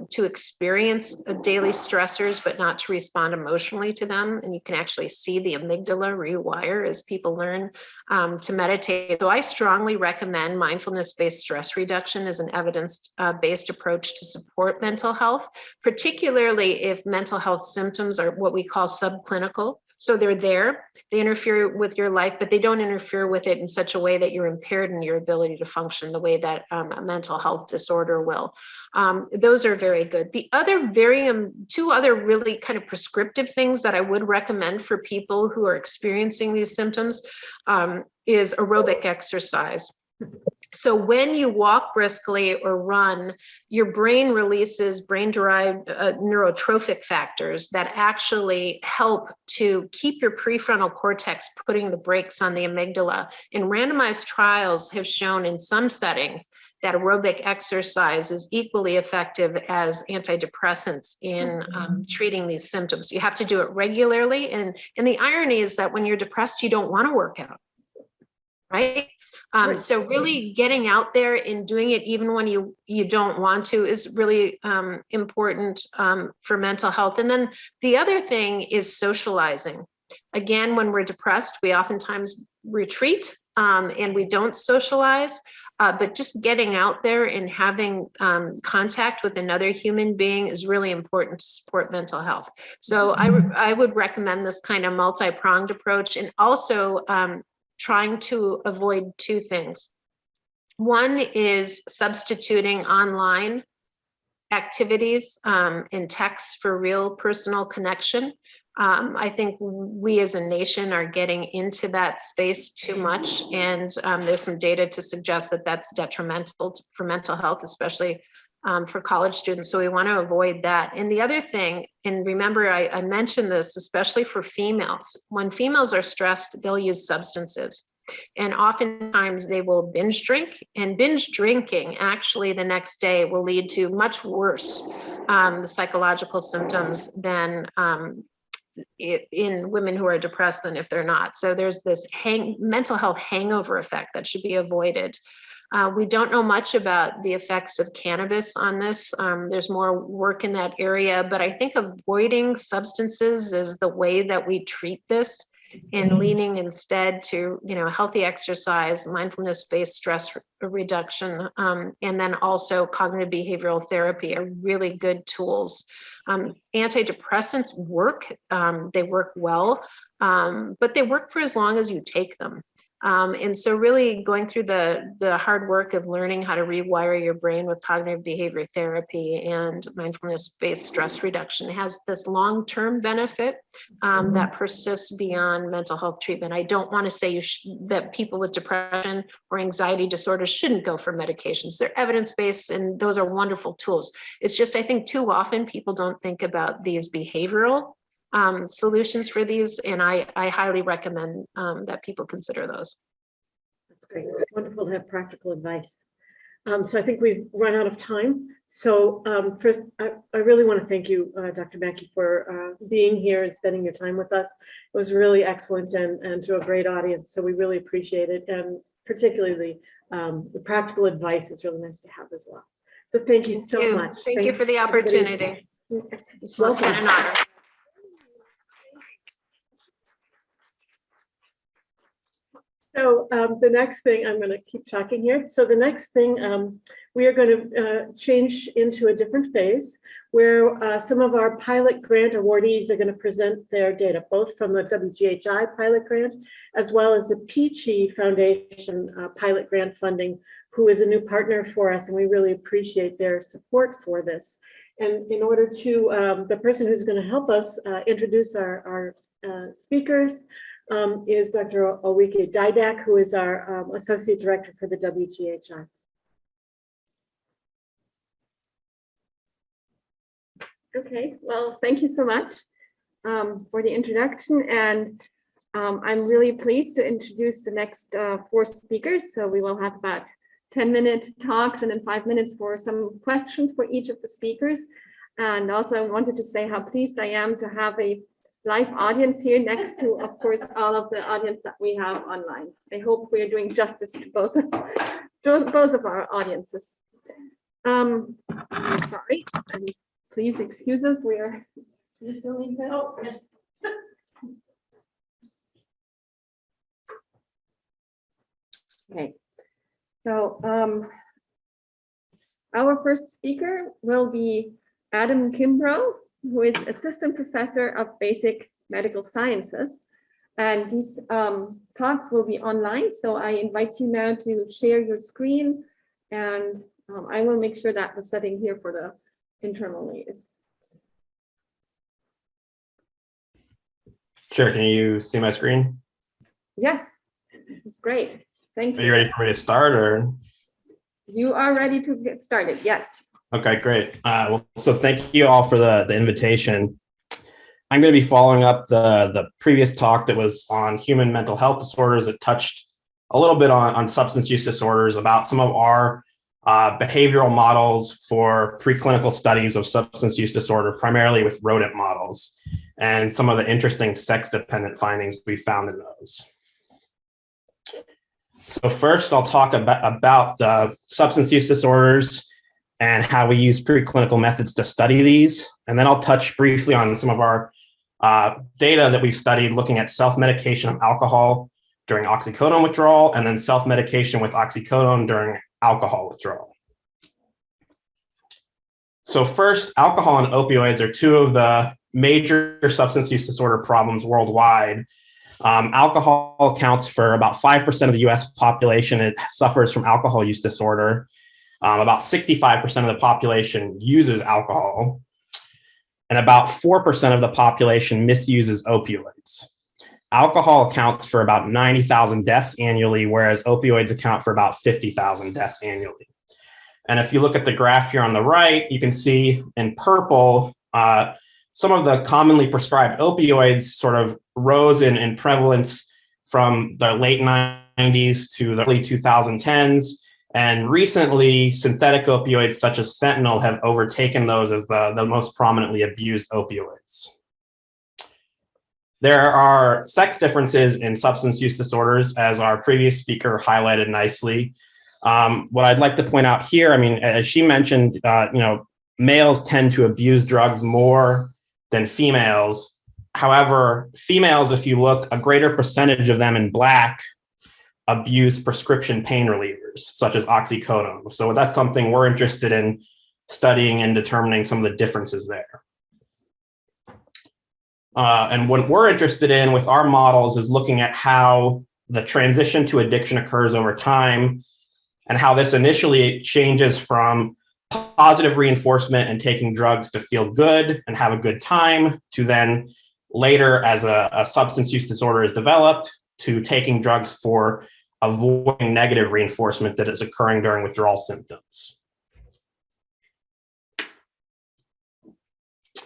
to experience daily stressors, but not to respond emotionally to them. And you can actually see the amygdala rewire as people learn to meditate. So I strongly recommend mindfulness-based stress reduction as an evidence-based approach to support mental health, particularly if mental health symptoms are what we call subclinical. So they're there, they interfere with your life, but they don't interfere with it in such a way that you're impaired in your ability to function the way that a mental health disorder will. Those are very good. The other two other really kind of prescriptive things that I would recommend for people who are experiencing these symptoms is aerobic exercise. So when you walk briskly or run, your brain releases brain-derived neurotrophic factors that actually help to keep your prefrontal cortex putting the brakes on the amygdala. And randomized trials have shown in some settings that aerobic exercise is equally effective as antidepressants in treating these symptoms. You have to do it regularly. And the irony is that when you're depressed, you don't want to work out, right? So really getting out there and doing it even when you don't want to is really important for mental health. And then the other thing is socializing. Again, when we're depressed, we oftentimes retreat and we don't socialize, but just getting out there and having contact with another human being is really important to support mental health. So I would recommend this kind of multi-pronged approach, and also trying to avoid two things. One is substituting online activities and texts for real personal connection. I think we as a nation are getting into that space too much, and there's some data to suggest that that's detrimental for mental health, especially for college students. So we want to avoid that. And the other thing, and remember, I mentioned this, especially for females, when females are stressed, they'll use substances. And oftentimes they will binge drink, and binge drinking actually the next day will lead to much worse psychological symptoms than in women who are depressed than if they're not. So there's this mental health hangover effect that should be avoided. We don't know much about the effects of cannabis on this. There's more work in that area, but I think avoiding substances is the way that we treat this, and leaning instead to healthy exercise, mindfulness-based stress reduction, and then also cognitive behavioral therapy are really good tools. Antidepressants work, they work well, but they work for as long as you take them. And so really going through the hard work of learning how to rewire your brain with cognitive behavior therapy and mindfulness-based stress reduction has this long-term benefit that persists beyond mental health treatment. I don't want to say that people with depression or anxiety disorders shouldn't go for medications. They're evidence-based and those are wonderful tools. It's just, I think too often people don't think about these behavioral solutions for these, and I highly recommend that people consider those. That's great. It's wonderful to have practical advice. So I think we've run out of time. So first, I really want to thank you, Dr. Maki, for being here and spending your time with us. It was really excellent and to a great audience. So we really appreciate it. And particularly the practical advice is really nice to have as well. So thank you so much. Thank you for the opportunity. It's welcome and an honor. So the next thing, I'm going to keep talking here. So the next thing, we are going to change into a different phase where some of our pilot grant awardees are going to present their data, both from the WGHI pilot grant, as well as the Peachy Foundation pilot grant funding, who is a new partner for us, and we really appreciate their support for this. And in order to, the person who's going to help us introduce our speakers, is Dr. Ulrike Didak, who is our Associate Director for the WGHI. Okay, well, thank you so much for the introduction. And I'm really pleased to introduce the next 4 speakers. So we will have about 10-minute talks and then 5 minutes for some questions for each of the speakers. And also I wanted to say how pleased I am to have a live audience here next to, of course, all of the audience that we have online. I hope we are doing justice to both of our audiences. I'm sorry, and please excuse us. We are. You still need that? Oh, yes. Okay. So our first speaker will be Adam Kimbrough, who is Assistant Professor of Basic Medical Sciences. And these talks will be online. So I invite you now to share your screen, and I will make sure that the setting here for the internally is. Sure, can you see my screen? Yes, this is great. Thank you. Are you ready for me to start, or? You are ready to get started, yes. Okay, great. Well, so thank you all for the invitation. I'm going to be following up the previous talk that was on human mental health disorders. It touched a little bit on substance use disorders, about some of our behavioral models for preclinical studies of substance use disorder, primarily with rodent models, and some of the interesting sex-dependent findings we found in those. So first, I'll talk about the substance use disorders and how we use preclinical methods to study these. And then I'll touch briefly on some of our data that we've studied looking at self-medication of alcohol during oxycodone withdrawal, and then self-medication with oxycodone during alcohol withdrawal. So first, alcohol and opioids are 2 of the major substance use disorder problems worldwide. Alcohol accounts for about 5% of the US population. It suffers from alcohol use disorder. About 65% of the population uses alcohol, and about 4% of the population misuses opioids. Alcohol accounts for about 90,000 deaths annually, whereas opioids account for about 50,000 deaths annually. And if you look at the graph here on the right, you can see in purple, some of the commonly prescribed opioids sort of rose in prevalence from the late 90s to the early 2010s. And recently, synthetic opioids such as fentanyl have overtaken those as the most prominently abused opioids. There are sex differences in substance use disorders, as our previous speaker highlighted nicely. What I'd like to point out here, I mean, as she mentioned, males tend to abuse drugs more than females. However, females, if you look, a greater percentage of them in Black abuse prescription pain relievers, such as oxycodone. So that's something we're interested in studying and determining some of the differences there. And what we're interested in with our models is looking at how the transition to addiction occurs over time, and how this initially changes from positive reinforcement and taking drugs to feel good and have a good time, to then later, as a substance use disorder is developed, to taking drugs for avoiding negative reinforcement that is occurring during withdrawal symptoms.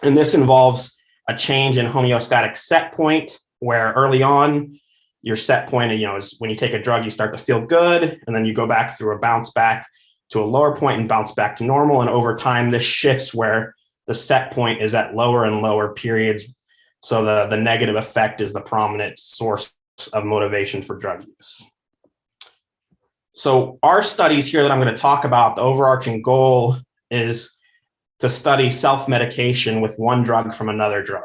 And this involves a change in homeostatic set point, where early on, your set point, is when you take a drug, you start to feel good, and then you go back through a bounce back to a lower point and bounce back to normal. And over time, this shifts where the set point is at lower and lower periods. So the negative effect is the prominent source of motivation for drug use. So our studies here that I'm going to talk about, the overarching goal is to study self-medication with one drug from another drug.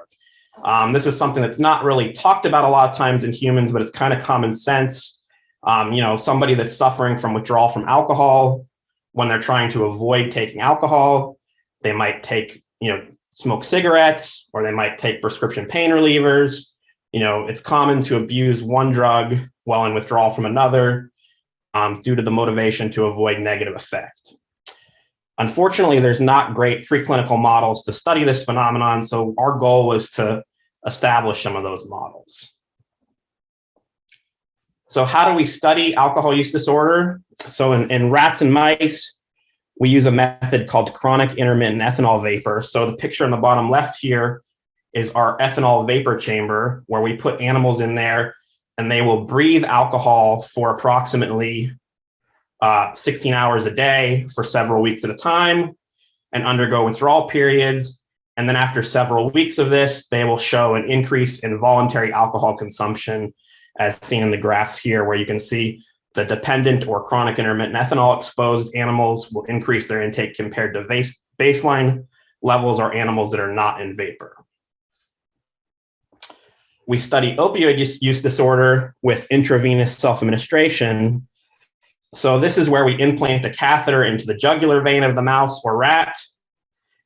This is something that's not really talked about a lot of times in humans, but it's kind of common sense. Somebody that's suffering from withdrawal from alcohol, when they're trying to avoid taking alcohol, they might take, smoke cigarettes, or they might take prescription pain relievers. It's common to abuse one drug while in withdrawal from another due to the motivation to avoid negative effect. Unfortunately, there's not great preclinical models to study this phenomenon, so our goal was to establish some of those models. So how do we study alcohol use disorder? So in rats and mice, we use a method called chronic intermittent ethanol vapor. So the picture on the bottom left here is our ethanol vapor chamber, where we put animals in there and they will breathe alcohol for approximately 16 hours a day for several weeks at a time and undergo withdrawal periods. And then after several weeks of this, they will show an increase in voluntary alcohol consumption, as seen in the graphs here, where you can see the dependent or chronic intermittent ethanol exposed animals will increase their intake compared to baseline levels, or animals that are not in vapor. We study opioid use disorder with intravenous self-administration. So this is where we implant a catheter into the jugular vein of the mouse or rat,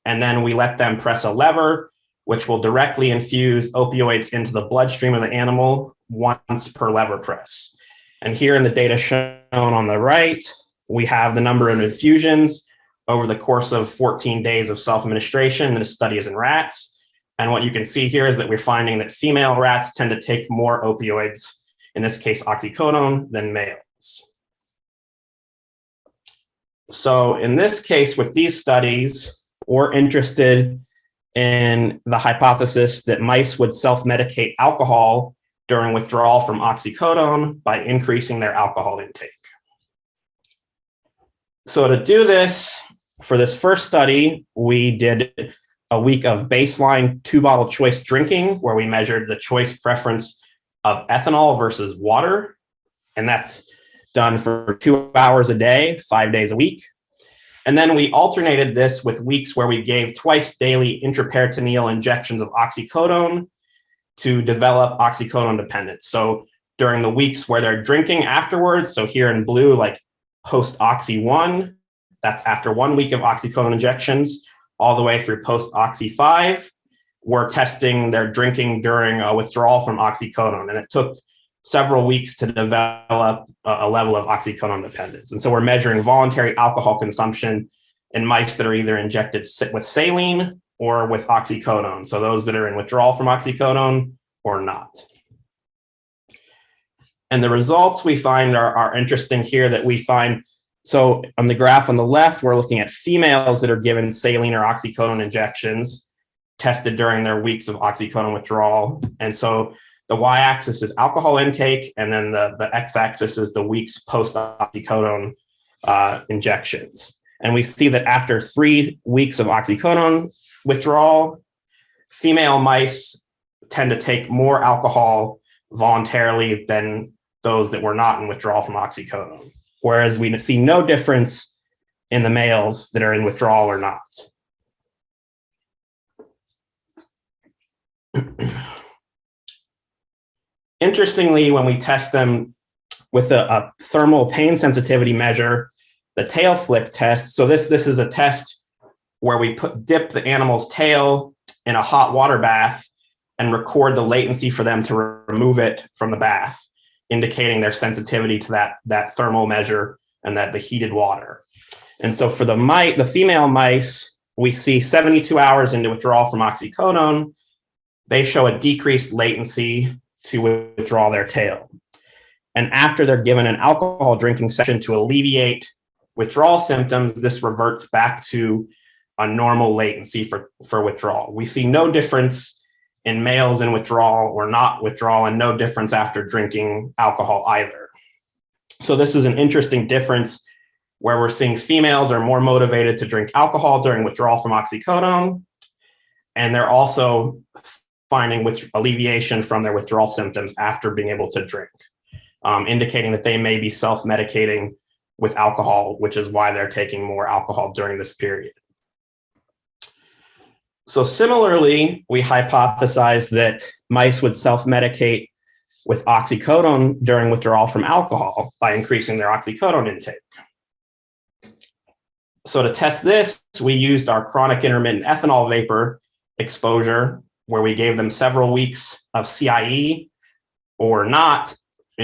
and then we let them press a lever, which will directly infuse opioids into the bloodstream of the animal once per lever press. And here in the data shown on the right, we have the number of infusions over the course of 14 days of self-administration. This study is in rats. And what you can see here is that we're finding that female rats tend to take more opioids, in this case oxycodone, than males. So in this case, with these studies, we're interested in the hypothesis that mice would self-medicate alcohol during withdrawal from oxycodone by increasing their alcohol intake. So to do this, for this first study, we did a week of baseline 2-bottle choice drinking, where we measured the choice preference of ethanol versus water. And that's done for 2 hours a day, 5 days a week. And then we alternated this with weeks where we gave twice daily intraperitoneal injections of oxycodone to develop oxycodone dependence. So during the weeks where they're drinking afterwards, so here in blue, like post-oxy 1, that's after 1 week of oxycodone injections, all the way through post-oxy 5, we're testing their drinking during a withdrawal from oxycodone. And it took several weeks to develop a level of oxycodone dependence. And so we're measuring voluntary alcohol consumption in mice that are either injected with saline or with oxycodone. So those that are in withdrawal from oxycodone or not. And the results we find are interesting here, that we find, so on the graph on the left, we're looking at females that are given saline or oxycodone injections tested during their weeks of oxycodone withdrawal. And so the y-axis is alcohol intake, and then the x-axis is the weeks post-oxycodone injections. And we see that after 3 weeks of oxycodone withdrawal, female mice tend to take more alcohol voluntarily than those that were not in withdrawal from oxycodone, whereas we see no difference in the males that are in withdrawal or not. Interestingly, when we test them with a thermal pain sensitivity measure, the tail flick test, so this is a test where we dip the animal's tail in a hot water bath and record the latency for them to remove it from the bath. indicating their sensitivity to that thermal measure and that the heated water. And so for the female mice, we see 72 hours into withdrawal from oxycodone, they show a decreased latency to withdraw their tail. And after they're given an alcohol drinking session to alleviate withdrawal symptoms, this reverts back to a normal latency for withdrawal. We see no difference in males in withdrawal or not withdrawal, and no difference after drinking alcohol either. So this is an interesting difference where we're seeing females are more motivated to drink alcohol during withdrawal from oxycodone, and they're also finding alleviation from their withdrawal symptoms after being able to drink, indicating that they may be self-medicating with alcohol, which is why they're taking more alcohol during this period. So similarly, we hypothesized that mice would self-medicate with oxycodone during withdrawal from alcohol by increasing their oxycodone intake. So to test this, we used our chronic intermittent ethanol vapor exposure, where we gave them several weeks of CIE or not,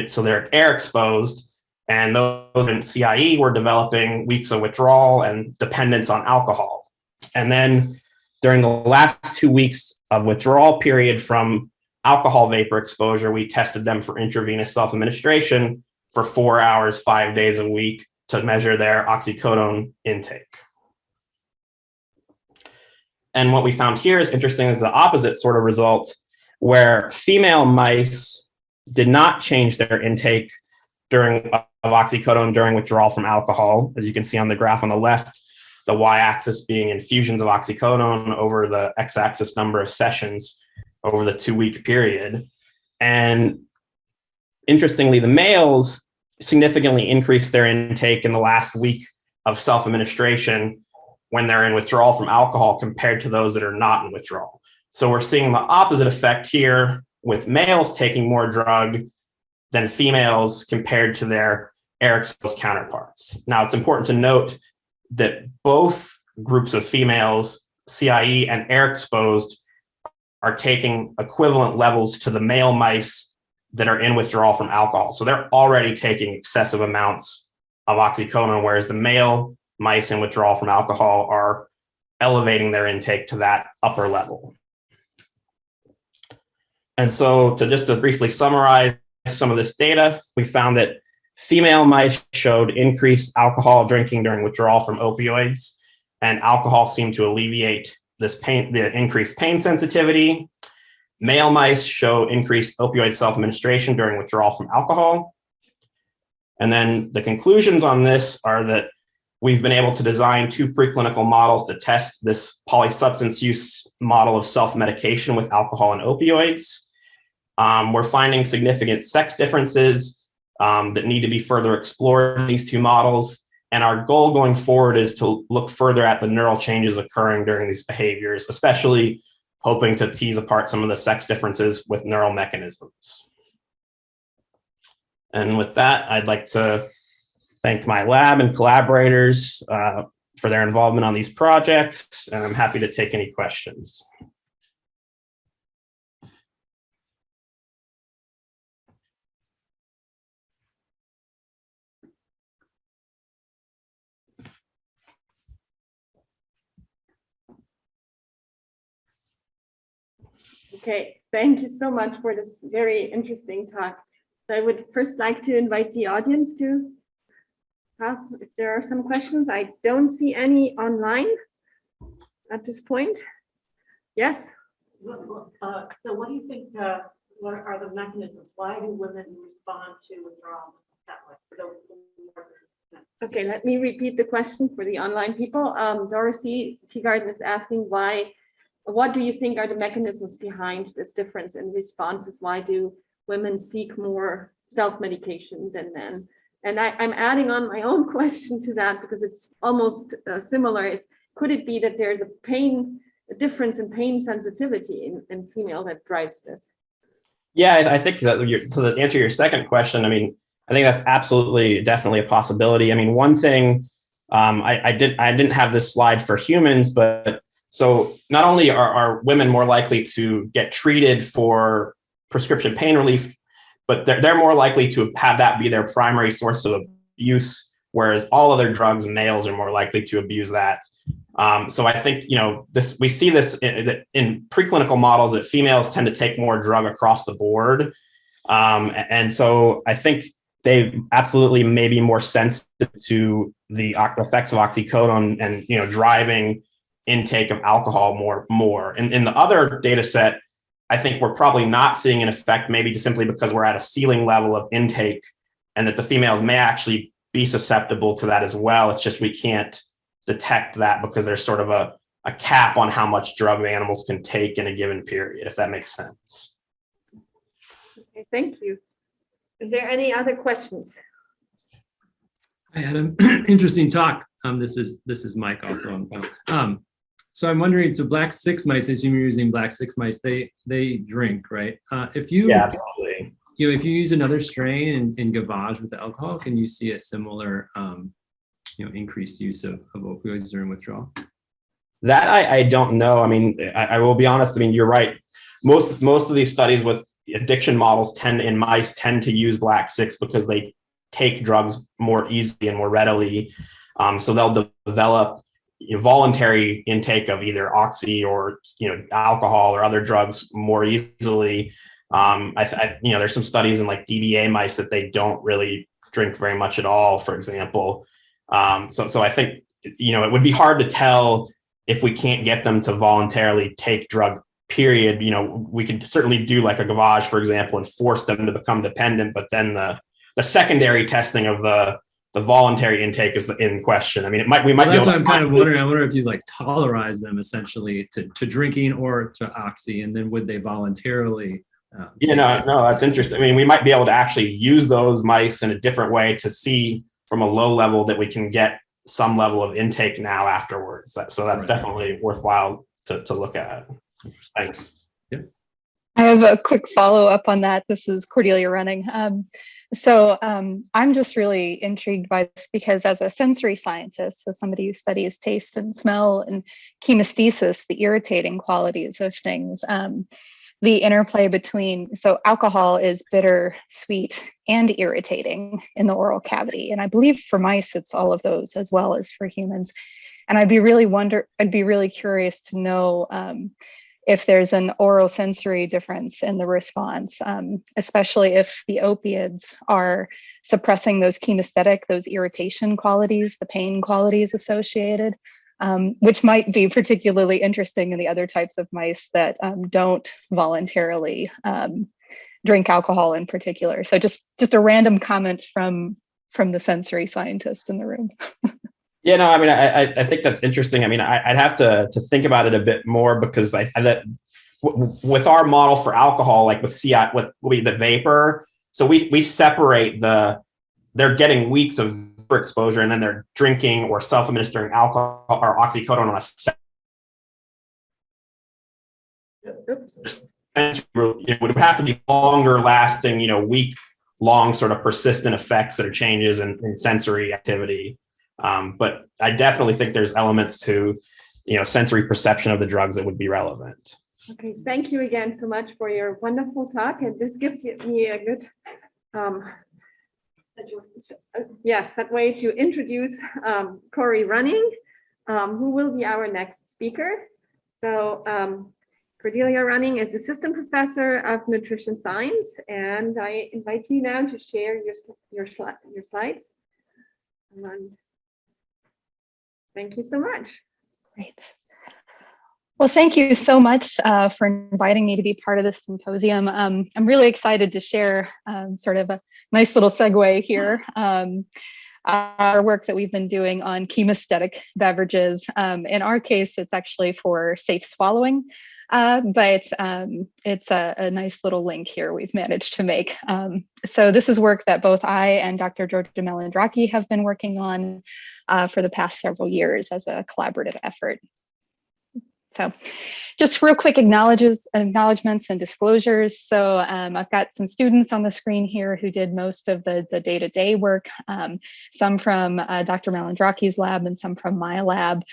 so they're air exposed, and those in CIE were developing weeks of withdrawal and dependence on alcohol. And then during the last 2 weeks of withdrawal period from alcohol vapor exposure, we tested them for intravenous self-administration for 4 hours, 5 days a week to measure their oxycodone intake. And what we found here is interesting is the opposite sort of result, where female mice did not change their intake of oxycodone during withdrawal from alcohol. As you can see on the graph on the left, the y-axis being infusions of oxycodone over the x-axis number of sessions over the 2-week period. And interestingly, the males significantly increased their intake in the last week of self-administration when they're in withdrawal from alcohol compared to those that are not in withdrawal. So we're seeing the opposite effect here with males taking more drug than females compared to their air-exposed counterparts. Now, it's important to note that both groups of females, CIE and air-exposed, are taking equivalent levels to the male mice that are in withdrawal from alcohol. So they're already taking excessive amounts of oxycodone, whereas the male mice in withdrawal from alcohol are elevating their intake to that upper level. And so to briefly summarize some of this data, we found that female mice showed increased alcohol drinking during withdrawal from opioids, and alcohol seemed to alleviate this pain, the increased pain sensitivity. Male mice show increased opioid self-administration during withdrawal from alcohol. And then the conclusions on this are that we've been able to design 2 preclinical models to test this polysubstance use model of self-medication with alcohol and opioids. We're finding significant sex differences that need to be further explored in these 2 models. And our goal going forward is to look further at the neural changes occurring during these behaviors, especially hoping to tease apart some of the sex differences with neural mechanisms. And with that, I'd like to thank my lab and collaborators for their involvement on these projects, and I'm happy to take any questions. Okay, thank you so much for this very interesting talk. So I would first like to invite the audience to if there are some questions. I don't see any online at this point. Yes? So what do you think, what are the mechanisms? Why do women respond to withdrawal that way? Okay, let me repeat the question for the online people. Dorothy Teagarden is asking what do you think are the mechanisms behind this difference in responses? Why do women seek more self-medication than men? And I'm adding on my own question to that because it's almost similar. Could it be that there's a difference in pain sensitivity in female that drives this? Yeah, I think that to answer your second question, I mean, I think that's absolutely, definitely a possibility. I mean, one thing, I didn't have this slide for humans, but so not only are women more likely to get treated for prescription pain relief, but they're more likely to have that be their primary source of abuse, whereas all other drugs, males are more likely to abuse that. So I think, we see this in preclinical models that females tend to take more drug across the board. And so I think they absolutely may be more sensitive to the effects of oxycodone and, driving intake of alcohol more. In the other data set, I think we're probably not seeing an effect, maybe just simply because we're at a ceiling level of intake and that the females may actually be susceptible to that as well. It's just we can't detect that because there's sort of a cap on how much drug the animals can take in a given period, if that makes sense. Okay, thank you. Is there any other questions? I had an interesting talk. This is Mike also on the panel. So I'm wondering, so black 6 mice, I assume you're using black 6 mice, they drink, right? Yeah, absolutely. If you use another strain and gavage with the alcohol, can you see a similar increased use of opioids during withdrawal? That I don't know. I mean, I will be honest. I mean, you're right. Most of these studies with addiction models in mice tend to use black 6 because they take drugs more easily and more readily. So they'll develop voluntary intake of either oxy or alcohol or other drugs more easily. There's some studies in like DBA mice that they don't really drink very much at all, for example. So I think it would be hard to tell if we can't get them to voluntarily take drug. Period. We could certainly do like a gavage, for example, and force them to become dependent. But then the secondary testing of the voluntary intake is in question. I mean, we might. That's what I'm kind of wondering. I wonder if you tolerize them essentially to drinking or to oxy, and then would they voluntarily? No, that's interesting. I mean, we might be able to actually use those mice in a different way to see from a low level that we can get some level of intake now afterwards. So that's definitely worthwhile to look at. Thanks. Yeah. I have a quick follow-up on that. This is Cordelia Running. I'm just really intrigued by this because as a sensory scientist, so somebody who studies taste and smell and chemestasis, the irritating qualities of things, the interplay between, so alcohol is bitter, sweet, and irritating in the oral cavity. And I believe for mice, it's all of those as well as for humans. And I'd be really curious to know if there's an orosensory difference in the response, especially if the opiates are suppressing those kinesthetic, those irritation qualities, the pain qualities associated, which might be particularly interesting in the other types of mice that don't voluntarily drink alcohol in particular. So just a random comment from the sensory scientist in the room. Yeah, no, I mean, I think that's interesting. I mean, I'd have to think about it a bit more because that with our model for alcohol, like with CI, with the vapor, so we separate they're getting weeks of exposure and then they're drinking or self-administering alcohol or oxycodone on a set. It would have to be longer lasting, week long sort of persistent effects that are changes in sensory activity. But I definitely think there's elements to, sensory perception of the drugs that would be relevant. Okay, thank you again so much for your wonderful talk. And this gives me a good, way to introduce Corey Running, who will be our next speaker. So Cordelia Running is assistant professor of nutrition science, and I invite you now to share your slides. And thank you so much. Great. Well, thank you so much for inviting me to be part of this symposium. I'm really excited to share sort of a nice little segue here. Our work that we've been doing on chemesthetic beverages. In our case, it's actually for safe swallowing, but it's a nice little link here we've managed to make. So this is work that both I and Dr. Georgia Melandraki have been working on for the past several years as a collaborative effort. So just real quick acknowledgements and disclosures. So I've got some students on the screen here who did most of the day-to-day work, some from Dr. Melandraki's lab and some from my lab.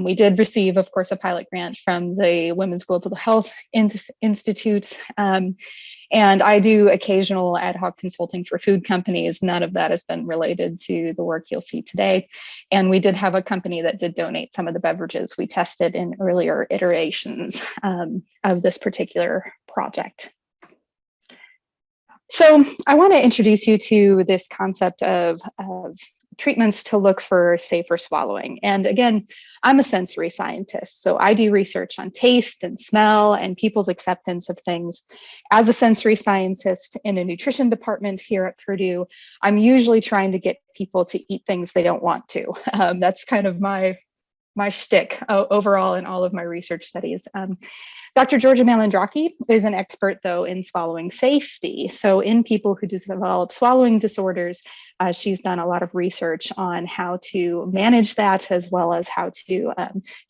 We did receive, of course, a pilot grant from the Women's Global Health Institute. And I do occasional ad hoc consulting for food companies. None of that has been related to the work you'll see today. And we did have a company that did donate some of the beverages we tested in earlier iterations of this particular project. So I want to introduce you to this concept of treatments to look for safer swallowing. And again, I'm a sensory scientist, so I do research on taste and smell and people's acceptance of things. As a sensory scientist in a nutrition department here at Purdue, I'm usually trying to get people to eat things they don't want to. That's kind of my shtick overall in all of my research studies. Dr. Georgia Malandraki is an expert, though, in swallowing safety. So in people who develop swallowing disorders, she's done a lot of research on how to manage that, as well as how to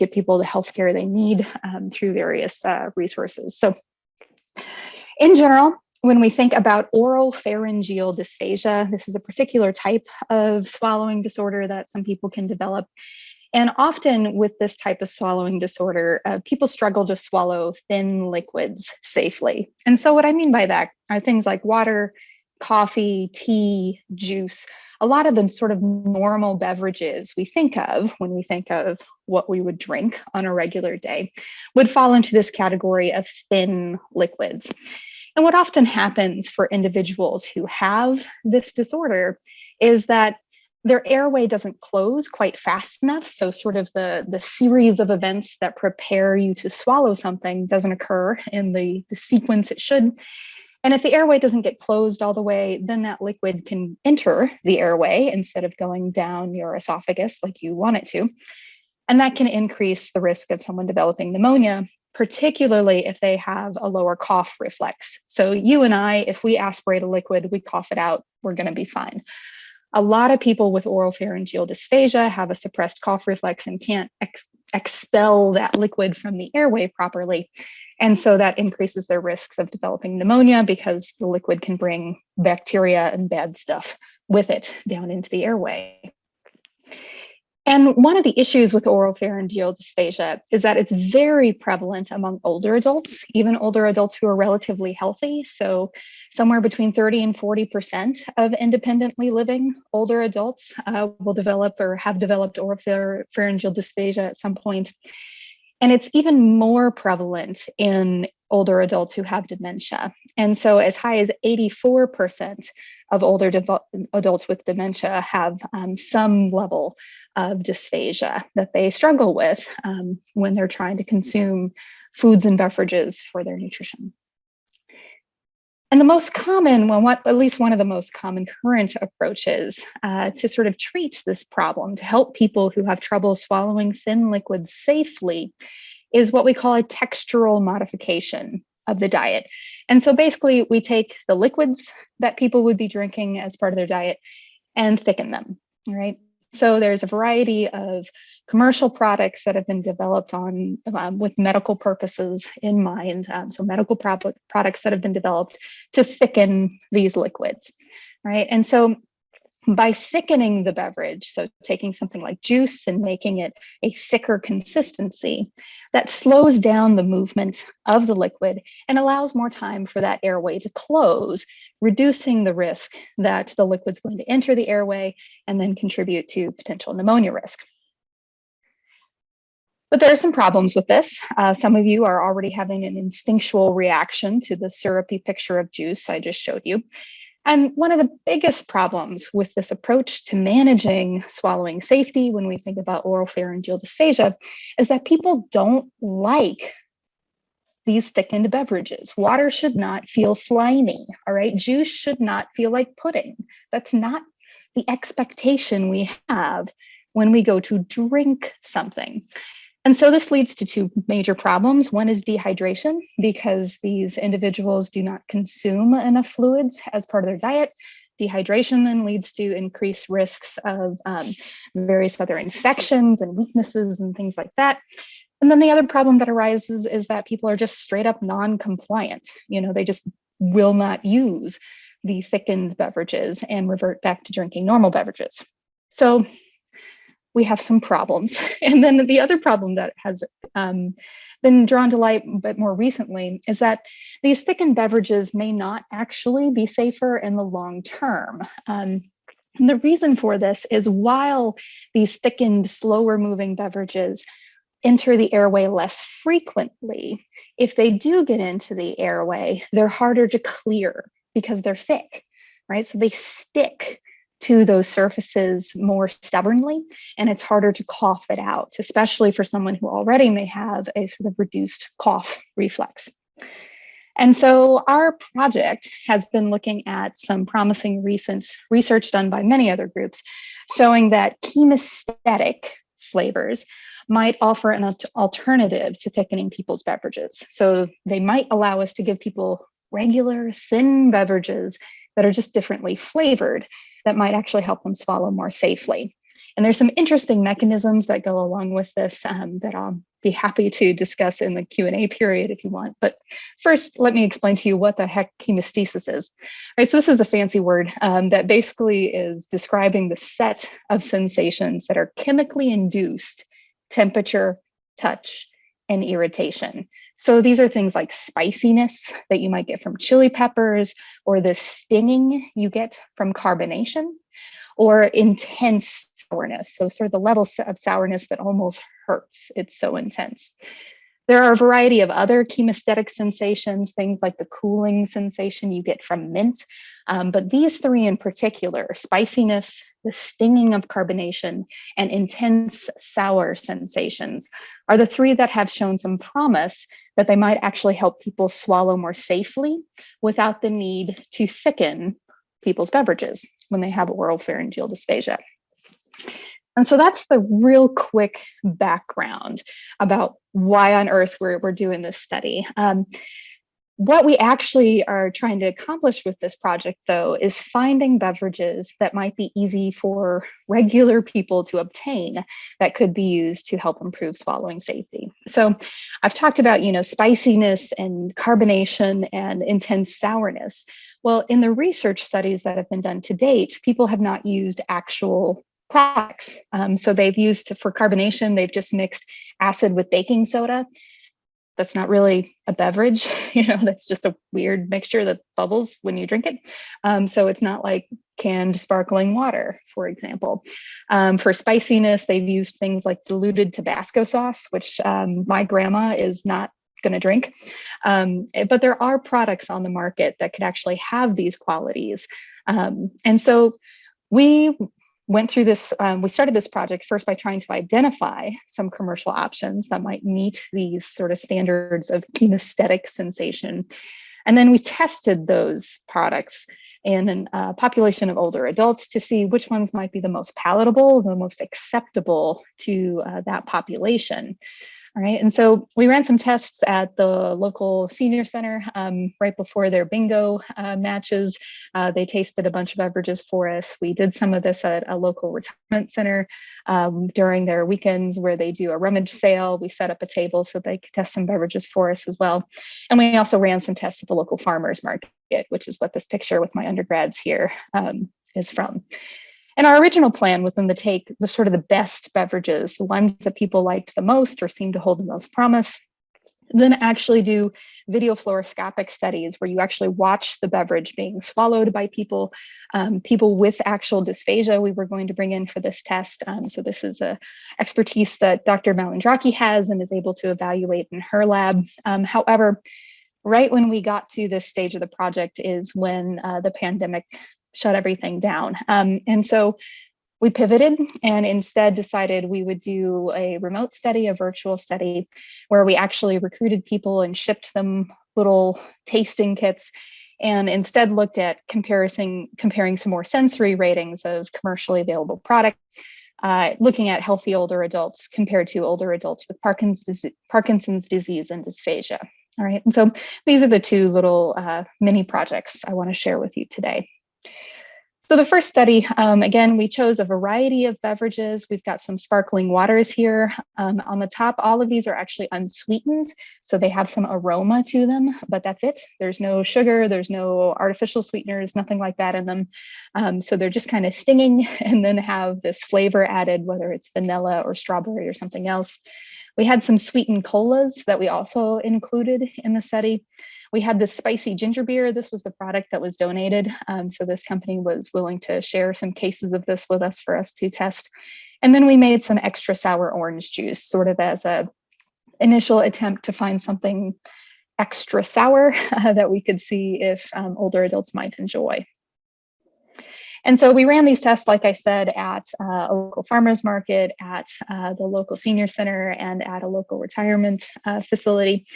get people the healthcare they need through various resources. So in general, when we think about oral pharyngeal dysphagia, this is a particular type of swallowing disorder that some people can develop. And often with this type of swallowing disorder, people struggle to swallow thin liquids safely. And so what I mean by that are things like water, coffee, tea, juice, a lot of the sort of normal beverages we think of when we think of what we would drink on a regular day would fall into this category of thin liquids. And what often happens for individuals who have this disorder is that their airway doesn't close quite fast enough. So sort of the series of events that prepare you to swallow something doesn't occur in the sequence it should. And if the airway doesn't get closed all the way, then that liquid can enter the airway instead of going down your esophagus like you want it to. And that can increase the risk of someone developing pneumonia, particularly if they have a lower cough reflex. So you and I, if we aspirate a liquid, we cough it out, we're going to be fine. A lot of people with oral pharyngeal dysphagia have a suppressed cough reflex and can't expel that liquid from the airway properly. And so that increases their risks of developing pneumonia because the liquid can bring bacteria and bad stuff with it down into the airway. And one of the issues with oral pharyngeal dysphagia is that it's very prevalent among older adults, even older adults who are relatively healthy. So somewhere between 30 and 40% of independently living older adults will develop or have developed oral pharyngeal dysphagia at some point. And it's even more prevalent in older adults who have dementia. And so as high as 84% of older adults with dementia have some level of dysphagia that they struggle with when they're trying to consume foods and beverages for their nutrition. And the most common, at least one of the most common current approaches to sort of treat this problem, to help people who have trouble swallowing thin liquids safely, is what we call a textural modification of the diet. And so basically we take the liquids that people would be drinking as part of their diet and thicken them, right? So there's a variety of commercial products that have been developed with medical purposes in mind. So medical products that have been developed to thicken these liquids, right? And so by thickening the beverage, so taking something like juice and making it a thicker consistency, that slows down the movement of the liquid and allows more time for that airway to close, reducing the risk that the liquid's going to enter the airway and then contribute to potential pneumonia risk. But there are some problems with this. Some of you are already having an instinctual reaction to the syrupy picture of juice I just showed you. And one of the biggest problems with this approach to managing swallowing safety when we think about oral pharyngeal dysphagia is that people don't like these thickened beverages. Water should not feel slimy, all right? Juice should not feel like pudding. That's not the expectation we have when we go to drink something. And so this leads to two major problems. One is dehydration, because these individuals do not consume enough fluids as part of their diet. Dehydration then leads to increased risks of various other infections and weaknesses and things like that. And then the other problem that arises is that people are just straight up non-compliant. You know, they just will not use the thickened beverages and revert back to drinking normal beverages. So we have some problems. And then the other problem that has been drawn to light a bit more recently is that these thickened beverages may not actually be safer in the long term. And the reason for this is while these thickened, slower moving beverages enter the airway less frequently, if they do get into the airway, they're harder to clear because they're thick, right? So they stick to those surfaces more stubbornly, and it's harder to cough it out, especially for someone who already may have a sort of reduced cough reflex. And so our project has been looking at some promising recent research done by many other groups showing that chemostatic flavors might offer an alternative to thickening people's beverages. So they might allow us to give people regular thin beverages that are just differently flavored that might actually help them swallow more safely. And there's some interesting mechanisms that go along with this that I'll be happy to discuss in the Q&A period if you want. But first, let me explain to you what the heck chemostasis is. Right, so this is a fancy word that basically is describing the set of sensations that are chemically induced temperature, touch, and irritation. So these are things like spiciness that you might get from chili peppers, or the stinging you get from carbonation, or intense sourness. So sort of the level of sourness that almost hurts. It's so intense. There are a variety of other chemostatic sensations, things like the cooling sensation you get from mint. But these three in particular, spiciness, the stinging of carbonation, and intense sour sensations, are the three that have shown some promise that they might actually help people swallow more safely without the need to thicken people's beverages when they have oral pharyngeal dysphagia. And so that's the real quick background about why on earth we're doing this study. What we actually are trying to accomplish with this project, though, is finding beverages that might be easy for regular people to obtain that could be used to help improve swallowing safety. So I've talked about, spiciness and carbonation and intense sourness. Well, in the research studies that have been done to date, people have not used actual products. So they've used, for carbonation, they've just mixed acid with baking soda. That's not really a beverage, that's just a weird mixture that bubbles when you drink it. So it's not like canned sparkling water, for example. For spiciness, they've used things like diluted Tabasco sauce, which my grandma is not going to drink. But there are products on the market that could actually have these qualities. And so we went through this, we started this project first by trying to identify some commercial options that might meet these sort of standards of chemostatic sensation. And then we tested those products in a population of older adults to see which ones might be the most palatable, the most acceptable to that population. All right, and so we ran some tests at the local senior center right before their bingo matches. They tasted a bunch of beverages for us. We did some of this at a local retirement center during their weekends where they do a rummage sale. We set up a table so they could test some beverages for us as well. And we also ran some tests at the local farmers market, which is what this picture with my undergrads here is from. And our original plan was then to take the sort of the best beverages, the ones that people liked the most or seemed to hold the most promise, then actually do video fluoroscopic studies where you actually watch the beverage being swallowed by people, people with actual dysphagia we were going to bring in for this test. So this is a expertise that Dr. Malandraki has and is able to evaluate in her lab. However, right when we got to this stage of the project is when the pandemic shut everything down. And so we pivoted and instead decided we would do a remote study, a virtual study, where we actually recruited people and shipped them little tasting kits, and instead looked at comparing some more sensory ratings of commercially available products, looking at healthy older adults compared to older adults with Parkinson's disease and dysphagia. All right, and so these are the two little mini projects I want to share with you today. So the first study, again, we chose a variety of beverages. We've got some sparkling waters here. On the top, all of these are actually unsweetened, so they have some aroma to them, but that's it. There's no sugar, there's no artificial sweeteners, nothing like that in them. So they're just kind of stinging and then have this flavor added, whether it's vanilla or strawberry or something else. We had some sweetened colas that we also included in the study. We had this spicy ginger beer. This was the product that was donated. So this company was willing to share some cases of this with us for us to test. And then we made some extra sour orange juice, sort of as a initial attempt to find something extra sour that we could see if older adults might enjoy. And so we ran these tests, like I said, at a local farmer's market, at the local senior center, and at a local retirement facility.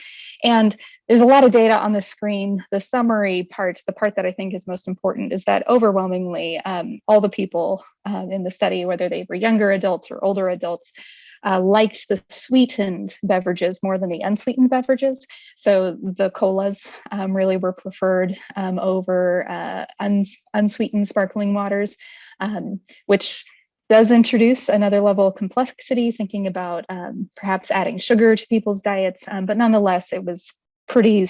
And there's a lot of data on the screen. The summary part, the part that I think is most important, is that overwhelmingly all the people in the study, whether they were younger adults or older adults, liked the sweetened beverages more than the unsweetened beverages. So the colas really were preferred over unsweetened sparkling waters, which does introduce another level of complexity, thinking about perhaps adding sugar to people's diets. But nonetheless, it was pretty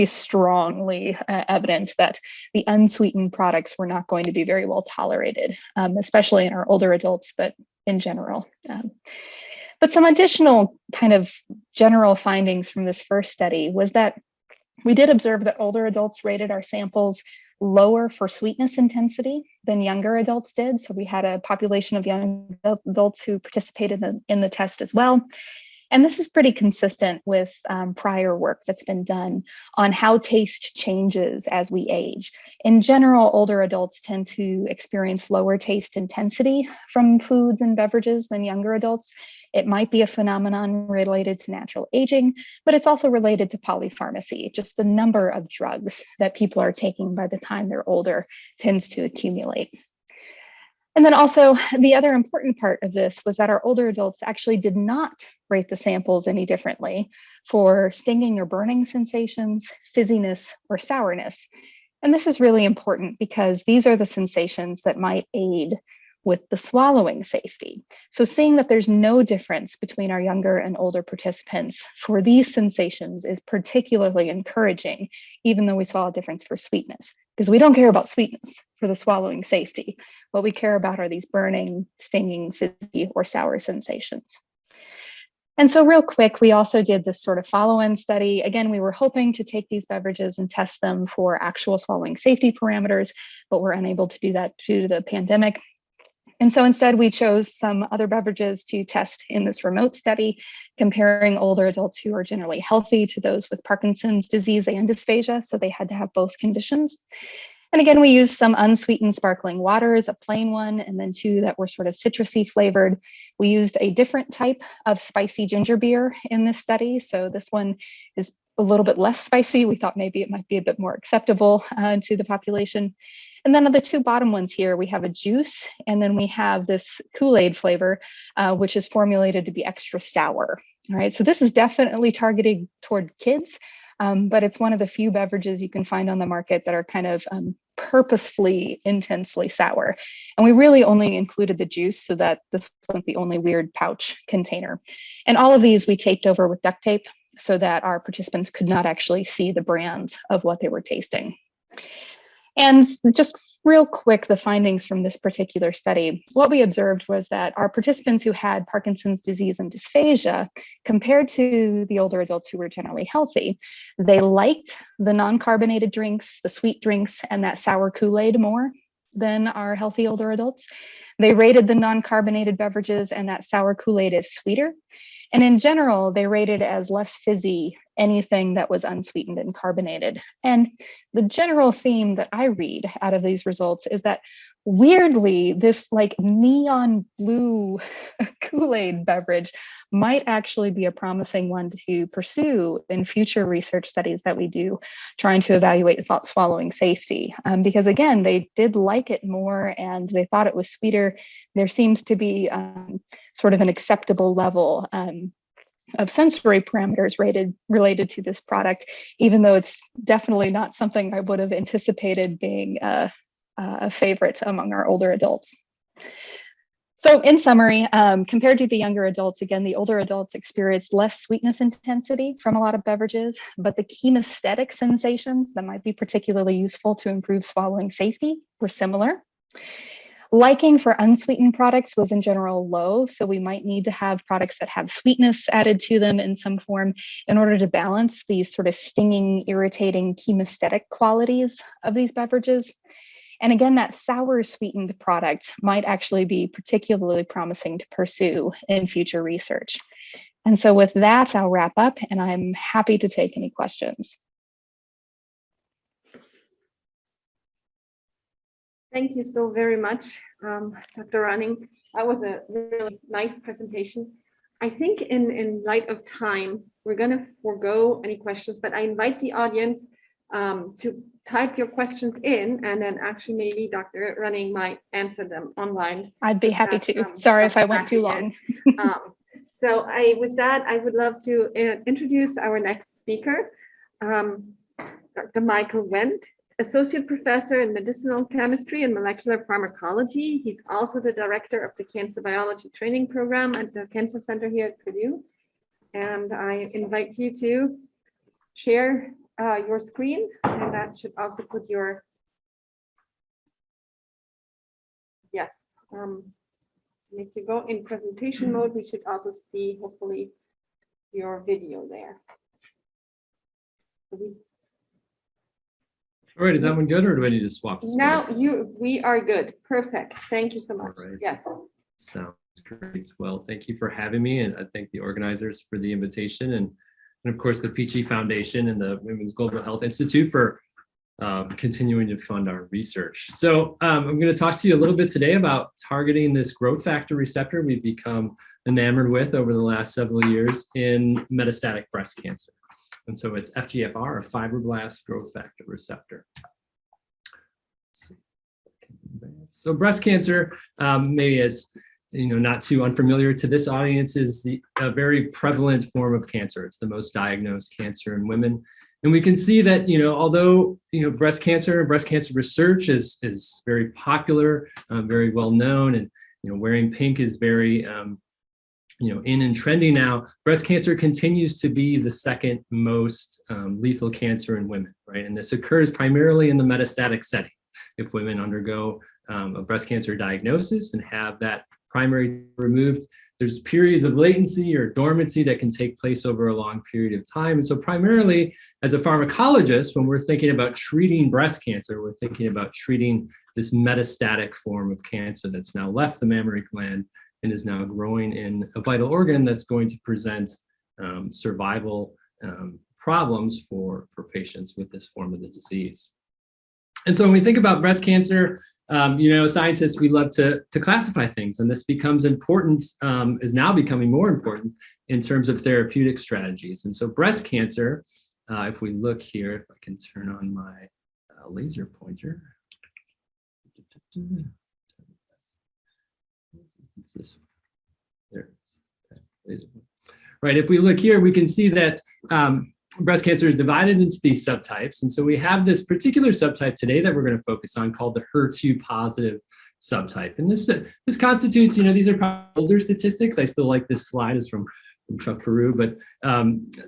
strongly evident that the unsweetened products were not going to be very well tolerated, especially in our older adults, but in general. But some additional kind of general findings from this first study was that we did observe that older adults rated our samples lower for sweetness intensity than younger adults did. So we had a population of young adults who participated in the test as well. And this is pretty consistent with prior work that's been done on how taste changes as we age. In general, older adults tend to experience lower taste intensity from foods and beverages than younger adults. It might be a phenomenon related to natural aging, but it's also related to polypharmacy. Just the number of drugs that people are taking by the time they're older tends to accumulate. And then also the other important part of this was that our older adults actually did not rate the samples any differently for stinging or burning sensations, fizziness, or sourness. And this is really important because these are the sensations that might aid with the swallowing safety. So seeing that there's no difference between our younger and older participants for these sensations is particularly encouraging, even though we saw a difference for sweetness, because we don't care about sweetness for the swallowing safety. What we care about are these burning, stinging, fizzy, or sour sensations. And so real quick, we also did this sort of follow-on study. Again, we were hoping to take these beverages and test them for actual swallowing safety parameters, but we're unable to do that due to the pandemic. And so instead, we chose some other beverages to test in this remote study, comparing older adults who are generally healthy to those with Parkinson's disease and dysphagia. So they had to have both conditions. And again, we used some unsweetened sparkling waters, a plain one, and then two that were sort of citrusy flavored. We used a different type of spicy ginger beer in this study. So this one is a little bit less spicy. We thought maybe it might be a bit more acceptable to the population. And then on the two bottom ones here, we have a juice, and then we have this Kool-Aid flavor, which is formulated to be extra sour. All right, so this is definitely targeted toward kids, but it's one of the few beverages you can find on the market that are kind of purposefully intensely sour. And we really only included the juice so that this wasn't the only weird pouch container. And all of these we taped over with duct tape so that our participants could not actually see the brands of what they were tasting. And just real quick, the findings from this particular study, what we observed was that our participants who had Parkinson's disease and dysphagia, compared to the older adults who were generally healthy, they liked the non-carbonated drinks, the sweet drinks, and that sour Kool-Aid more than our healthy older adults. They rated the non-carbonated beverages and that sour Kool-Aid as sweeter. And in general, they rated as less fizzy anything that was unsweetened and carbonated. And the general theme that I read out of these results is that weirdly, this like neon blue Kool-Aid beverage might actually be a promising one to pursue in future research studies that we do, trying to evaluate swallowing safety. Because again, they did like it more and they thought it was sweeter. There seems to be sort of an acceptable level of sensory parameters related to this product, even though it's definitely not something I would have anticipated being favorite among our older adults. So in summary, compared to the younger adults, again, the older adults experienced less sweetness intensity from a lot of beverages, but the kinesthetic sensations that might be particularly useful to improve swallowing safety were similar. Liking for unsweetened products was in general low, so we might need to have products that have sweetness added to them in some form in order to balance these sort of stinging, irritating kinesthetic qualities of these beverages. And again, that sour sweetened product might actually be particularly promising to pursue in future research. And so with that, I'll wrap up and I'm happy to take any questions. Thank you so very much, Dr. Running. That was a really nice presentation. I think in light of time, we're going to forego any questions, but I invite the audience to type your questions in, and then actually maybe Dr. Running might answer them online. I'd be happy to. Sorry if I went too long. So with that, I would love to introduce our next speaker, Dr. Michael Wendt, Associate Professor in Medicinal Chemistry and Molecular Pharmacology. He's also the Director of the Cancer Biology Training Program at the Cancer Center here at Purdue. And I invite you to share your screen, and that should also put your, yes. If you go in presentation mode, we should also see hopefully your video there. All right, is that one good, or do I need to swap? Now we are good. Perfect. Thank you so much. Right. Yes. Sounds great. Well, thank you for having me, and I thank the organizers for the invitation, and of course the Peachy Foundation and the Women's Global Health Institute for continuing to fund our research. So I'm going to talk to you a little bit today about targeting this growth factor receptor we've become enamored with over the last several years in metastatic breast cancer. And so it's FGFR, a fibroblast growth factor receptor. So breast cancer, maybe as not too unfamiliar to this audience, is a very prevalent form of cancer. It's the most diagnosed cancer in women. And we can see that, although, breast cancer research is very popular, very well known, and, wearing pink is very, in and trendy now, breast cancer continues to be the second most lethal cancer in women, right? And this occurs primarily in the metastatic setting. If women undergo a breast cancer diagnosis and have that primary removed, there's periods of latency or dormancy that can take place over a long period of time. And so primarily as a pharmacologist, when we're thinking about treating breast cancer, we're thinking about treating this metastatic form of cancer that's now left the mammary gland and is now growing in a vital organ that's going to present survival problems for patients with this form of the disease. And so when we think about breast cancer, scientists, we love to classify things, and this becomes important, is now becoming more important in terms of therapeutic strategies. And so breast cancer, if we look here, if I can turn on my laser pointer. It's this one. There. Okay. Laser. Right. If we look here, we can see that breast cancer is divided into these subtypes. And so we have this particular subtype today that we're going to focus on called the HER2 positive subtype. And this constitutes, these are probably older statistics. I still like this slide, is from Chuck Purdue, but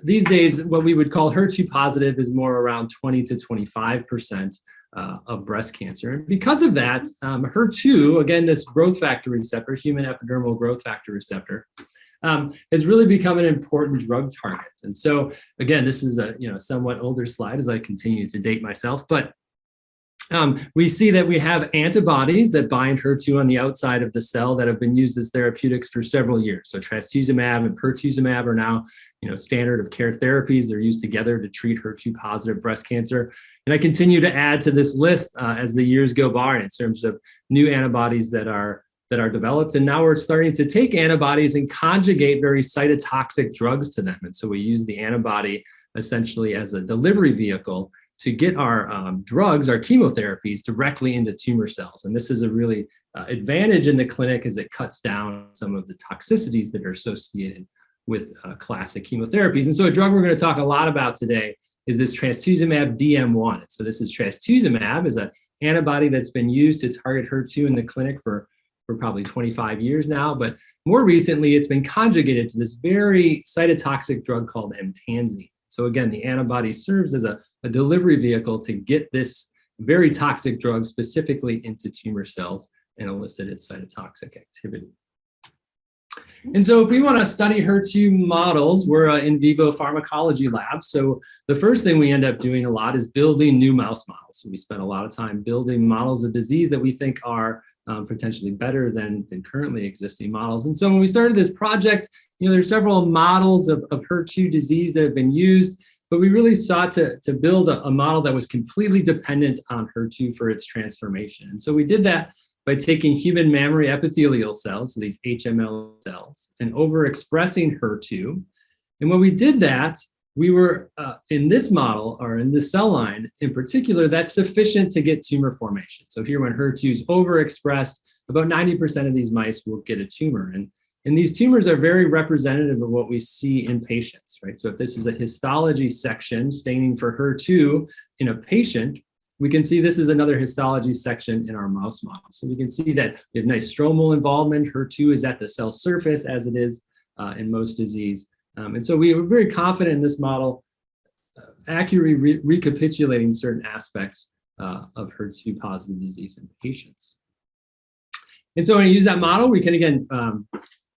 these days what we would call HER2 positive is more around 20 to 25% of breast cancer. And because of that, HER2, again, this growth factor receptor, human epidermal growth factor receptor, has really become an important drug target. And so again, this is a somewhat older slide as I continue to date myself, but we see that we have antibodies that bind HER2 on the outside of the cell that have been used as therapeutics for several years. So trastuzumab and pertuzumab are now standard of care therapies. They're used together to treat HER2 positive breast cancer. And I continue to add to this list as the years go by in terms of new antibodies that are developed. And now we're starting to take antibodies and conjugate very cytotoxic drugs to them. And so we use the antibody essentially as a delivery vehicle to get our drugs, our chemotherapies, directly into tumor cells. And this is a really advantage in the clinic, as it cuts down some of the toxicities that are associated with classic chemotherapies. And so a drug we're going to talk a lot about today is this trastuzumab DM1. So this is trastuzumab, is a antibody that's been used to target HER2 in the clinic for probably 25 years now, but more recently, it's been conjugated to this very cytotoxic drug called emtansine. So again, the antibody serves as a delivery vehicle to get this very toxic drug specifically into tumor cells and elicit its cytotoxic activity. And so if we want to study HER2 models, we're an in vivo pharmacology lab. So the first thing we end up doing a lot is building new mouse models. So we spend a lot of time building models of disease that we think are potentially better than currently existing models. And so when we started this project, there's several models of HER2 disease that have been used, but we really sought to build a model that was completely dependent on HER2 for its transformation. And so we did that by taking human mammary epithelial cells, so these HML cells, and overexpressing HER2. And when we did that, we were in this model, or in this cell line in particular, that's sufficient to get tumor formation. So here, when HER2 is overexpressed, about 90% of these mice will get a tumor. And these tumors are very representative of what we see in patients, right? So if this is a histology section staining for HER2 in a patient, we can see this is another histology section in our mouse model. So we can see that we have nice stromal involvement. HER2 is at the cell surface, as it is in most disease. And so we were very confident in this model, accurately recapitulating certain aspects of HER2 positive disease in patients. And so when you use that model, we can again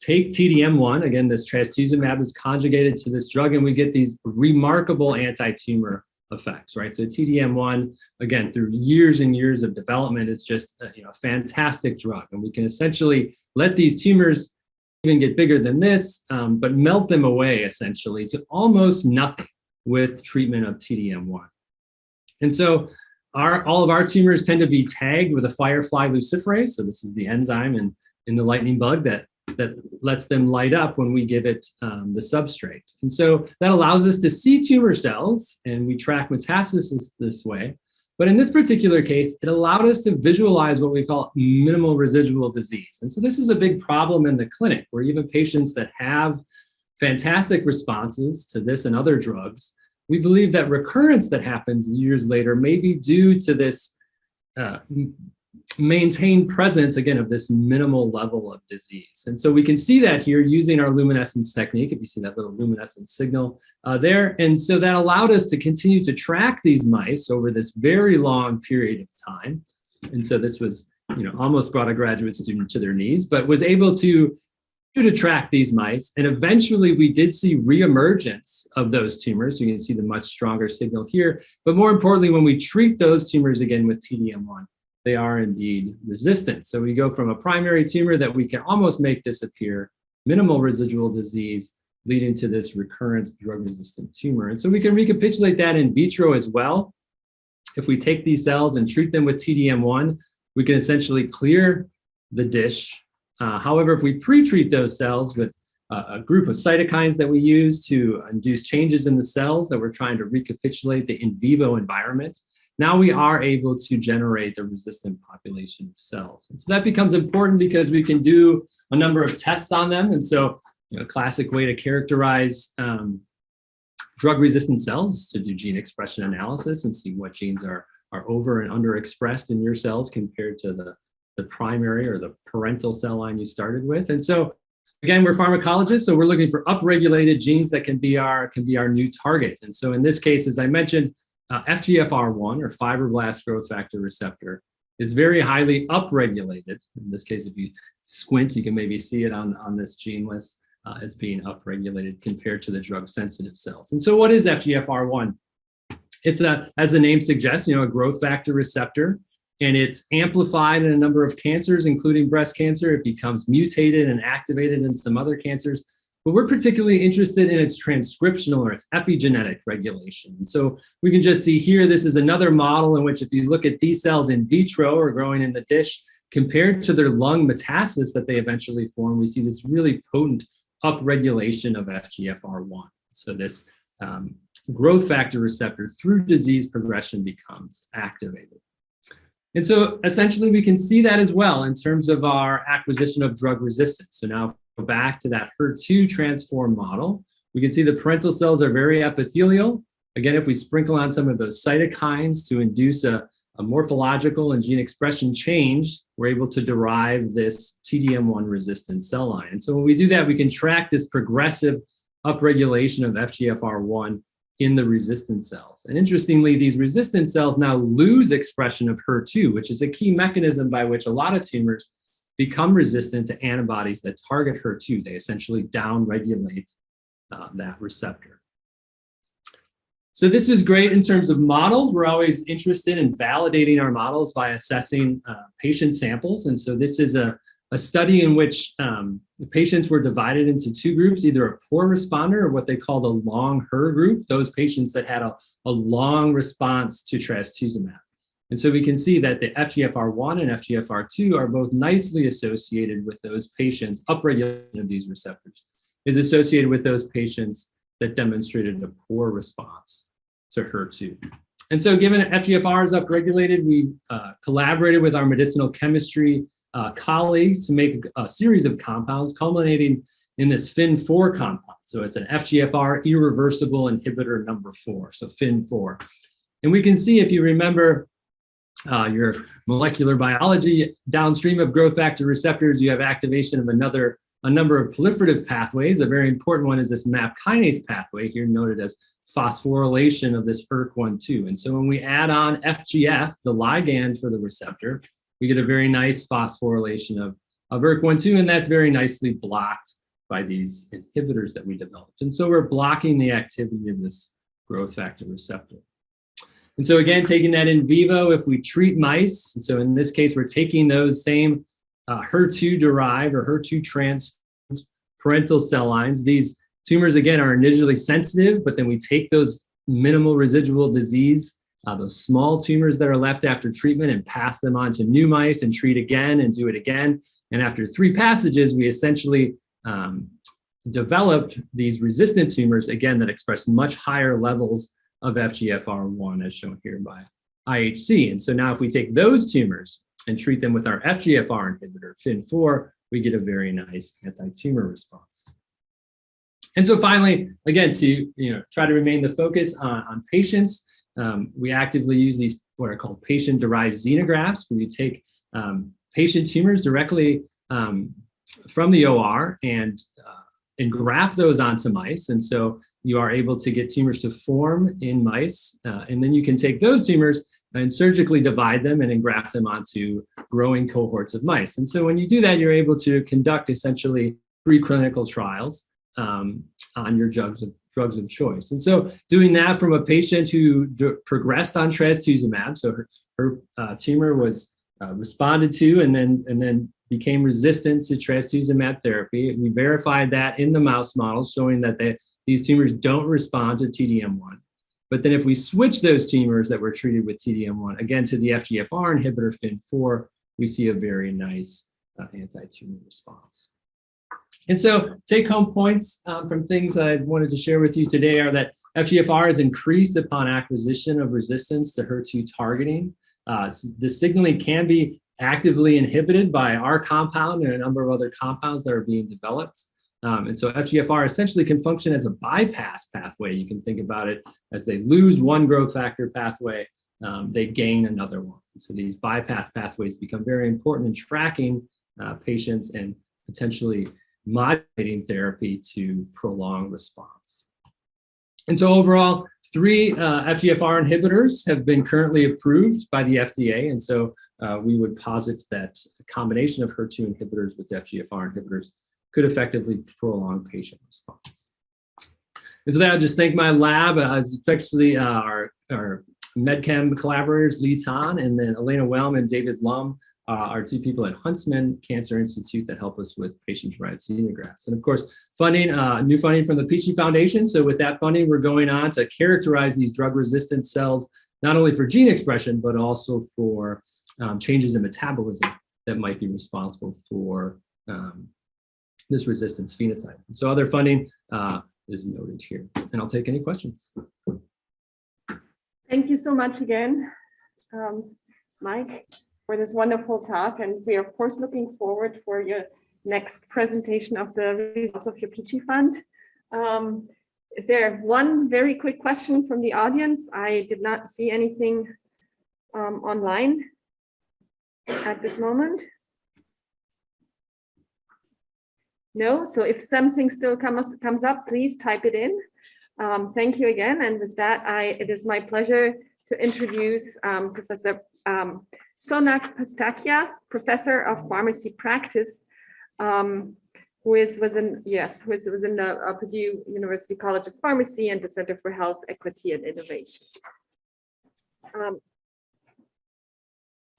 take TDM1, again, this trastuzumab is conjugated to this drug, and we get these remarkable anti-tumor effects, right? So TDM1, again, through years and years of development, it's just a fantastic drug. And we can essentially let these tumors even get bigger than this, but melt them away essentially to almost nothing with treatment of TDM1. And so all of our tumors tend to be tagged with a firefly luciferase. So this is the enzyme in the lightning bug that lets them light up when we give it the substrate. And so that allows us to see tumor cells, and we track metastasis this way. But in this particular case, it allowed us to visualize what we call minimal residual disease. And so this is a big problem in the clinic, where even patients that have fantastic responses to this and other drugs, we believe that recurrence that happens years later may be due to this maintained presence, again, of this minimal level of disease. And so we can see that here using our luminescence technique, if you see that little luminescence signal there. And so that allowed us to continue to track these mice over this very long period of time. And so this was, almost brought a graduate student to their knees, but was able to track these mice. And eventually we did see reemergence of those tumors. So you can see the much stronger signal here. But more importantly, when we treat those tumors again with TDM1, they are indeed resistant. So we go from a primary tumor that we can almost make disappear, minimal residual disease, leading to this recurrent drug-resistant tumor. And so we can recapitulate that in vitro as well. If we take these cells and treat them with TDM1, we can essentially clear the dish. However, if we pre-treat those cells with a group of cytokines that we use to induce changes in the cells that we're trying to recapitulate the in vivo environment, now we are able to generate a resistant population of cells. And so that becomes important because we can do a number of tests on them. And so a classic way to characterize drug-resistant cells to do gene expression analysis and see what genes are over and under expressed in your cells compared to the primary or the parental cell line you started with. And so again, we're pharmacologists, so we're looking for upregulated genes that can be our new target. And so in this case, as I mentioned, FGFR1, or fibroblast growth factor receptor, is very highly upregulated. In this case, if you squint, you can maybe see it on this gene list as being upregulated compared to the drug-sensitive cells. And so what is FGFR1? It's as the name suggests, a growth factor receptor, and it's amplified in a number of cancers, including breast cancer. It becomes mutated and activated in some other cancers. But we're particularly interested in its transcriptional or its epigenetic regulation. And so we can just see here, this is another model in which if you look at these cells in vitro or growing in the dish, compared to their lung metastasis that they eventually form, we see this really potent upregulation of FGFR1. So this growth factor receptor through disease progression becomes activated. And so essentially we can see that as well in terms of our acquisition of drug resistance. So now go back to that HER2 transform model, we can see the parental cells are very epithelial. Again, if we sprinkle on some of those cytokines to induce a a morphological and gene expression change, we're able to derive this TDM1 resistant cell line. And so when we do that, we can track this progressive upregulation of FGFR1 in the resistant cells. And interestingly, these resistant cells now lose expression of HER2, which is a key mechanism by which a lot of tumors become resistant to antibodies that target HER2. They essentially downregulate that receptor. So this is great in terms of models. We're always interested in validating our models by assessing patient samples. And so this is a study in which the patients were divided into two groups, either a poor responder or what they call the long HER group, those patients that had a long response to trastuzumab. And so we can see that the FGFR1 and FGFR2 are both nicely associated with those patients. Upregulation of these receptors is associated with those patients that demonstrated a poor response to HER2. And so given FGFR is upregulated, we collaborated with our medicinal chemistry colleagues to make a series of compounds culminating in this FIN4 compound. So it's an FGFR irreversible inhibitor number 4, so FIN4. And we can see, if you remember your molecular biology, downstream of growth factor receptors, you have activation of a number of proliferative pathways. A very important one is this MAP kinase pathway, here noted as phosphorylation of this ERK1/2. And so when we add on FGF, the ligand for the receptor, we get a very nice phosphorylation of ERK1/2, and that's very nicely blocked by these inhibitors that we developed. And so we're blocking the activity of this growth factor receptor. And so again, taking that in vivo, if we treat mice, so in this case, we're taking those same HER2-derived or HER2-transformed parental cell lines. These tumors, again, are initially sensitive, but then we take those minimal residual disease, those small tumors that are left after treatment, and pass them on to new mice and treat again and do it again. And after 3 passages, we essentially developed these resistant tumors, again, that express much higher levels of FGFR1, as shown here by IHC. And so now if we take those tumors and treat them with our FGFR inhibitor, FIN4, we get a very nice anti-tumor response. And so finally, again, to try to remain the focus on patients, we actively use these what are called patient-derived xenografts, where you take patient tumors directly from the OR and graft those onto mice. And so you are able to get tumors to form in mice, and then you can take those tumors and surgically divide them and engraft them onto growing cohorts of mice. And so when you do that, you're able to conduct essentially preclinical trials on your drugs of choice. And so doing that from a patient who progressed on trastuzumab, so her tumor was responded to and then became resistant to trastuzumab therapy. We verified that in the mouse model, showing that these tumors don't respond to TDM1. But then if we switch those tumors that were treated with TDM1, again, to the FGFR inhibitor FIN4, we see a very nice anti-tumor response. And so take-home points from things I wanted to share with you today are that FGFR is increased upon acquisition of resistance to HER2 targeting. The signaling can be actively inhibited by our compound and a number of other compounds that are being developed. And so FGFR essentially can function as a bypass pathway. You can think about it as they lose one growth factor pathway, they gain another one. So these bypass pathways become very important in tracking patients and potentially modulating therapy to prolong response. And so overall, 3 FGFR inhibitors have been currently approved by the FDA. And so we would posit that a combination of HER2 inhibitors with FGFR inhibitors could effectively prolong patient response. And so that I'll just thank my lab, especially our MedChem collaborators, Lee Tan, and then Elena Whelm and David Lum, are 2 people at Huntsman Cancer Institute that help us with patient-derived xenografts. And of course, funding, new funding from the Peachy Foundation. So with that funding, we're going on to characterize these drug-resistant cells, not only for gene expression, but also for changes in metabolism that might be responsible for this resistance phenotype. And so other funding is noted here. And I'll take any questions. Thank you so much again, Mike, for this wonderful talk. And we are, of course, looking forward for your next presentation of the results of your Peachy Fund. Is there one very quick question from the audience? I did not see anything online at this moment? No, so if something still comes up, please type it in. Thank you again. And with that, it is my pleasure to introduce Professor Sonak Pastakia, Professor of Pharmacy Practice, who is within the Purdue University College of Pharmacy and the Center for Health Equity and Innovation.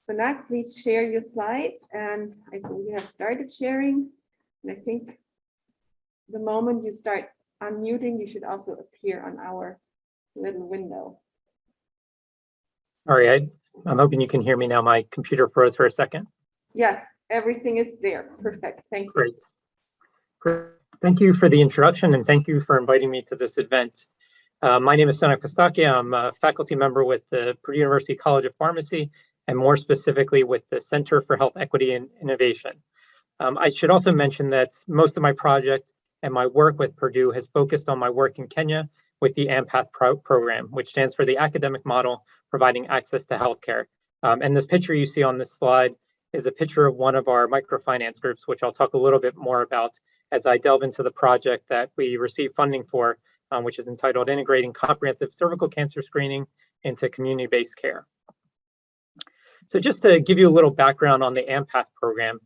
Sonak, please share your slides. And I see you have started sharing. And I think the moment you start unmuting, you should also appear on our little window. All right, I'm hoping you can hear me now. My computer froze for a second. Yes, everything is there. Perfect. Thank you. Great. Great. Thank you for the introduction and thank you for inviting me to this event. My name is Sonak Pastakia. I'm a faculty member with the Purdue University College of Pharmacy and more specifically with the Center for Health Equity and Innovation. I should also mention that most of my project and my work with Purdue has focused on my work in Kenya with the AMPATH program, which stands for the Academic Model Providing Access to Healthcare. And this picture you see on this slide is a picture of one of our microfinance groups, which I'll talk a little bit more about as I delve into the project that we received funding for, which is entitled Integrating Comprehensive Cervical Cancer Screening into Community-Based Care. So just to give you a little background on the AMPATH program,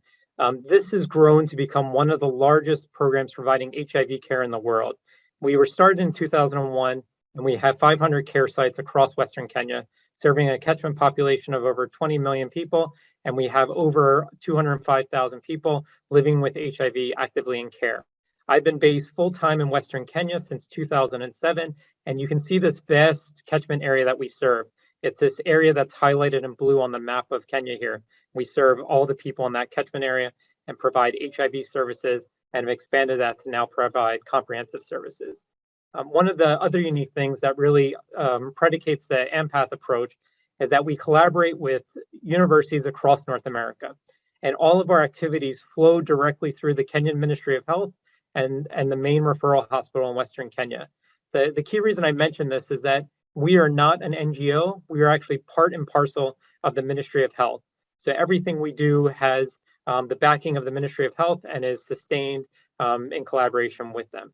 this has grown to become one of the largest programs providing HIV care in the world. We were started in 2001, and we have 500 care sites across Western Kenya, serving a catchment population of over 20 million people, and we have over 205,000 people living with HIV actively in care. I've been based full-time in Western Kenya since 2007, and you can see this vast catchment area that we serve. It's this area that's highlighted in blue on the map of Kenya here. We serve all the people in that catchment area and provide HIV services and have expanded that to now provide comprehensive services. One of the other unique things that really predicates the AMPATH approach is that we collaborate with universities across North America. And all of our activities flow directly through the Kenyan Ministry of Health and the main referral hospital in Western Kenya. The key reason I mention this is that we are not an NGO. We are actually part and parcel of the Ministry of Health. So everything we do has the backing of the Ministry of Health and is sustained in collaboration with them.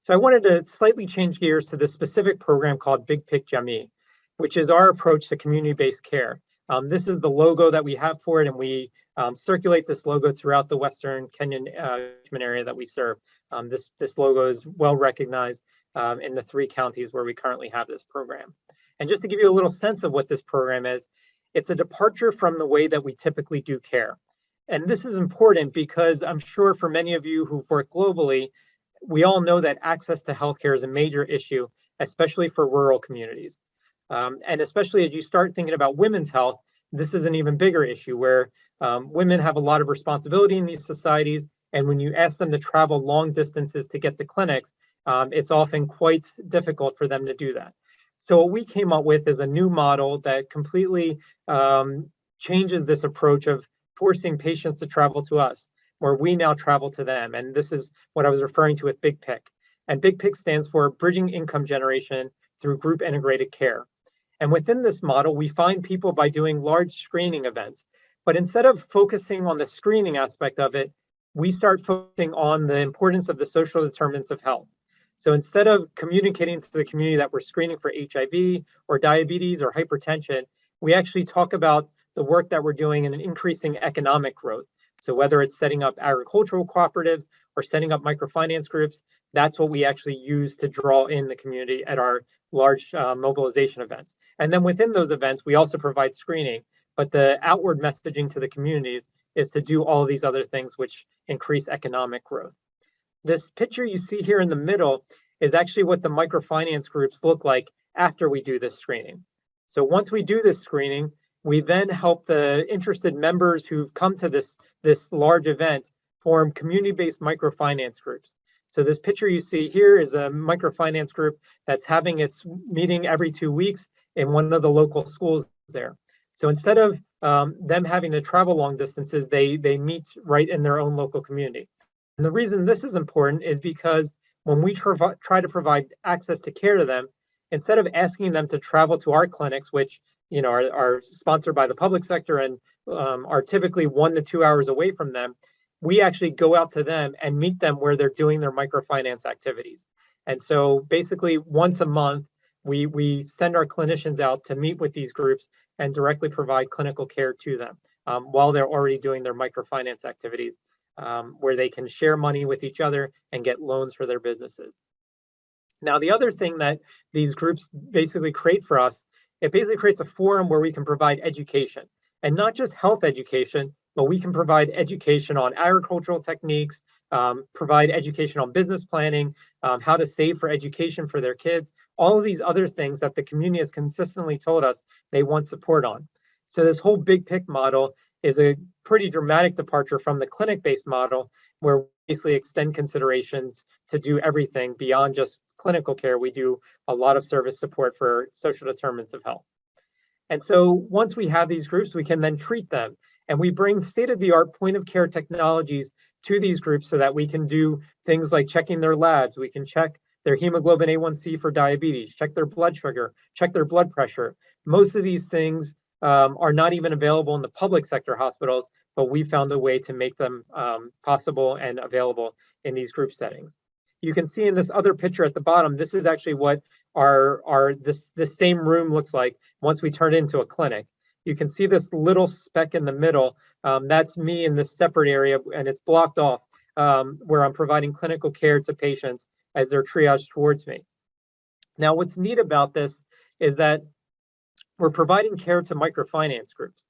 So I wanted to slightly change gears to this specific program called Big Pick Jamii, which is our approach to community-based care. This is the logo that we have for it, and we circulate this logo throughout the Western Kenyan area that we serve. This logo is well recognized in the 3 counties where we currently have this program. And just to give you a little sense of what this program is, it's a departure from the way that we typically do care. And this is important because I'm sure for many of you who've worked globally, we all know that access to healthcare is a major issue, especially for rural communities. And especially as you start thinking about women's health, this is an even bigger issue where women have a lot of responsibility in these societies. And when you ask them to travel long distances to get to clinics, it's often quite difficult for them to do that. So what we came up with is a new model that completely changes this approach of forcing patients to travel to us, where we now travel to them. And this is what I was referring to with Big Pick. And Big Pick stands for Bridging Income Generation through Group Integrated Care. And within this model, we find people by doing large screening events. But instead of focusing on the screening aspect of it, we start focusing on the importance of the social determinants of health. So instead of communicating to the community that we're screening for HIV or diabetes or hypertension, we actually talk about the work that we're doing in increasing economic growth. So whether it's setting up agricultural cooperatives or setting up microfinance groups, that's what we actually use to draw in the community at our large mobilization events. And then within those events, we also provide screening, but the outward messaging to the communities is to do all of these other things which increase economic growth. This picture you see here in the middle is actually what the microfinance groups look like after we do this screening. So once we do this screening, we then help the interested members who've come to this large event form community-based microfinance groups. So this picture you see here is a microfinance group that's having its meeting every 2 weeks in one of the local schools there. So instead of them having to travel long distances, they meet right in their own local community. And the reason this is important is because when we try to provide access to care to them, instead of asking them to travel to our clinics, which are sponsored by the public sector and are typically 1 to 2 hours away from them, we actually go out to them and meet them where they're doing their microfinance activities. And so basically once a month, we send our clinicians out to meet with these groups and directly provide clinical care to them while they're already doing their microfinance activities, where they can share money with each other and get loans for their businesses. Now, the other thing that these groups basically create for us, it basically creates a forum where we can provide education, and not just health education, but we can provide education on agricultural techniques, provide education on business planning, how to save for education for their kids, all of these other things that the community has consistently told us they want support on. So this whole big pick model is a pretty dramatic departure from the clinic-based model, where we basically extend considerations to do everything beyond just clinical care. We do a lot of service support for social determinants of health. And so once we have these groups, we can then treat them. And we bring state-of-the-art point-of-care technologies to these groups so that we can do things like checking their labs. We can check their hemoglobin A1C for diabetes, check their blood sugar, check their blood pressure. Most of these things are not even available in the public sector hospitals, but we found a way to make them possible and available in these group settings. You can see in this other picture at the bottom, this is actually what this same room looks like once we turn it into a clinic. You can see this little speck in the middle. That's me in this separate area, and it's blocked off where I'm providing clinical care to patients as they're triaged towards me. Now, what's neat about this is that we're providing care to microfinance groups.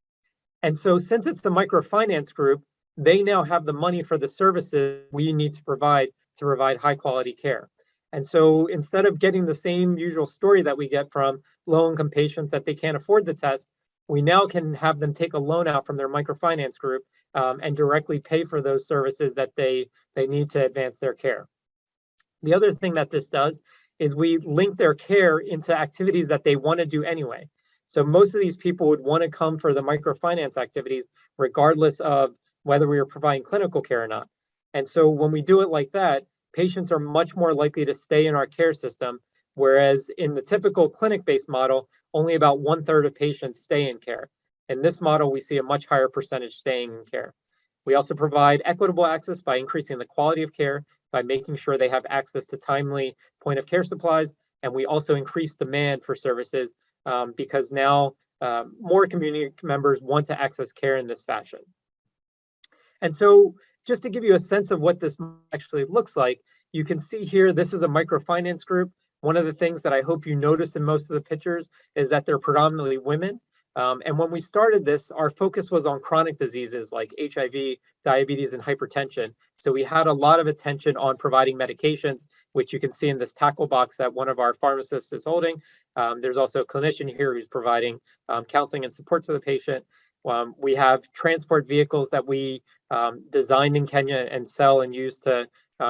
And so since it's the microfinance group, they now have the money for the services we need to provide high quality care. And so instead of getting the same usual story that we get from low-income patients that they can't afford the test, we now can have them take a loan out from their microfinance group and directly pay for those services that they need to advance their care. The other thing that this does is we link their care into activities that they want to do anyway. So most of these people would want to come for the microfinance activities, regardless of whether we are providing clinical care or not. And so when we do it like that, patients are much more likely to stay in our care system, whereas in the typical clinic-based model, only about 1/3 of patients stay in care. In this model, we see a much higher percentage staying in care. We also provide equitable access by increasing the quality of care, by making sure they have access to timely point of care supplies, and we also increase demand for services because now more community members want to access care in this fashion. And so just to give you a sense of what this actually looks like, you can see here, this is a microfinance group. One of the things that I hope you noticed in most of the pictures is that they're predominantly women. And when we started this, our focus was on chronic diseases like HIV, diabetes, and hypertension. So we had a lot of attention on providing medications, which you can see in this tackle box that one of our pharmacists is holding. There's also a clinician here who's providing counseling and support to the patient. We have transport vehicles that we designed in Kenya and sell and use to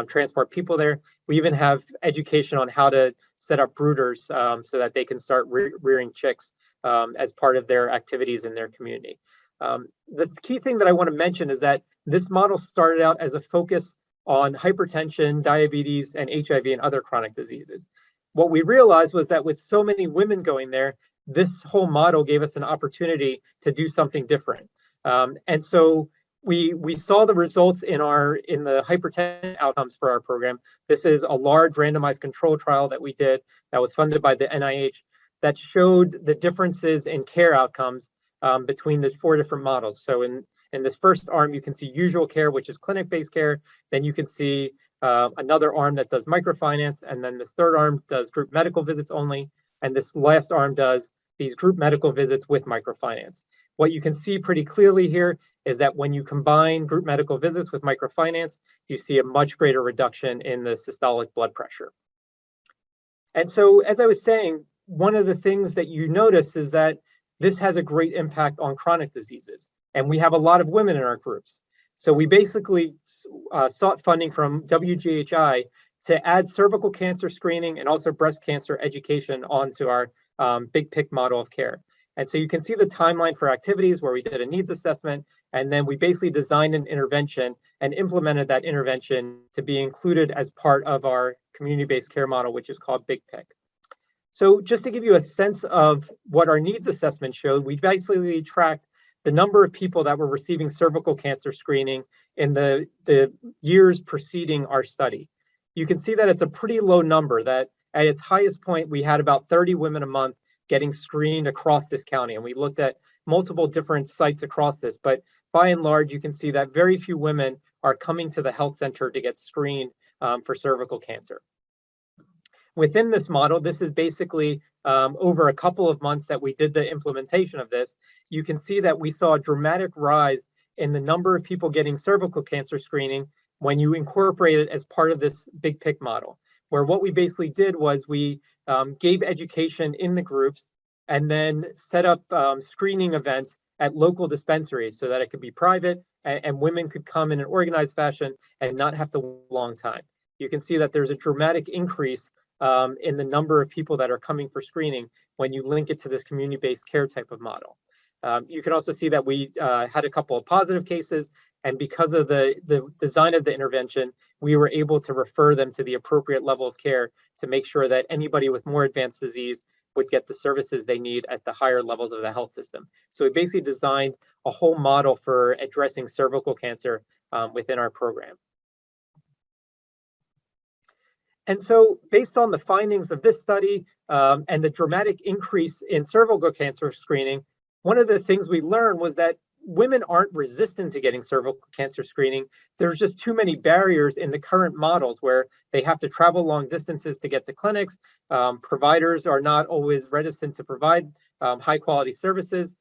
transport people there. We even have education on how to set up brooders so that they can start rearing chicks as part of their activities in their community. The key thing that I want to mention is that this model started out as a focus on hypertension, diabetes, and HIV and other chronic diseases. What we realized was that with so many women going there, this whole model gave us an opportunity to do something different. And so we saw the results in the hypertension outcomes for our program. This is a large randomized control trial that we did that was funded by the NIH that showed the differences in care outcomes between the 4 different models. So in this first arm, you can see usual care, which is clinic-based care. Then you can see another arm that does microfinance. And then this third arm does group medical visits only. And this last arm does these group medical visits with microfinance. What you can see pretty clearly here is that when you combine group medical visits with microfinance, you see a much greater reduction in the systolic blood pressure. And so, as I was saying, one of the things that you notice is that this has a great impact on chronic diseases. And we have a lot of women in our groups. So we basically sought funding from WGHI to add cervical cancer screening and also breast cancer education onto our big pick model of care. And so you can see the timeline for activities where we did a needs assessment, and then we basically designed an intervention and implemented that intervention to be included as part of our community-based care model, which is called Big Pick. So just to give you a sense of what our needs assessment showed, we basically tracked the number of people that were receiving cervical cancer screening in the years preceding our study. You can see that it's a pretty low number, that at its highest point, we had about 30 women a month getting screened across this county. And we looked at multiple different sites across this, but by and large, you can see that very few women are coming to the health center to get screened for cervical cancer. Within this model, this is basically over a couple of months that we did the implementation of this, you can see that we saw a dramatic rise in the number of people getting cervical cancer screening when you incorporate it as part of this big pick model, where what we basically did was we gave education in the groups and then set up screening events at local dispensaries so that it could be private and women could come in an organized fashion and not have to wait a long time. You can see that there's a dramatic increase in the number of people that are coming for screening when you link it to this community-based care type of model. You can also see that we had a couple of positive cases, and because of the design of the intervention, we were able to refer them to the appropriate level of care to make sure that anybody with more advanced disease would get the services they need at the higher levels of the health system. So we basically designed a whole model for addressing cervical cancer within our program. And so based on the findings of this study and the dramatic increase in cervical cancer screening, one of the things we learned was that women aren't resistant to getting cervical cancer screening. There's just too many barriers in the current models where they have to travel long distances to get to clinics. Providers are not always reticent to provide high quality services,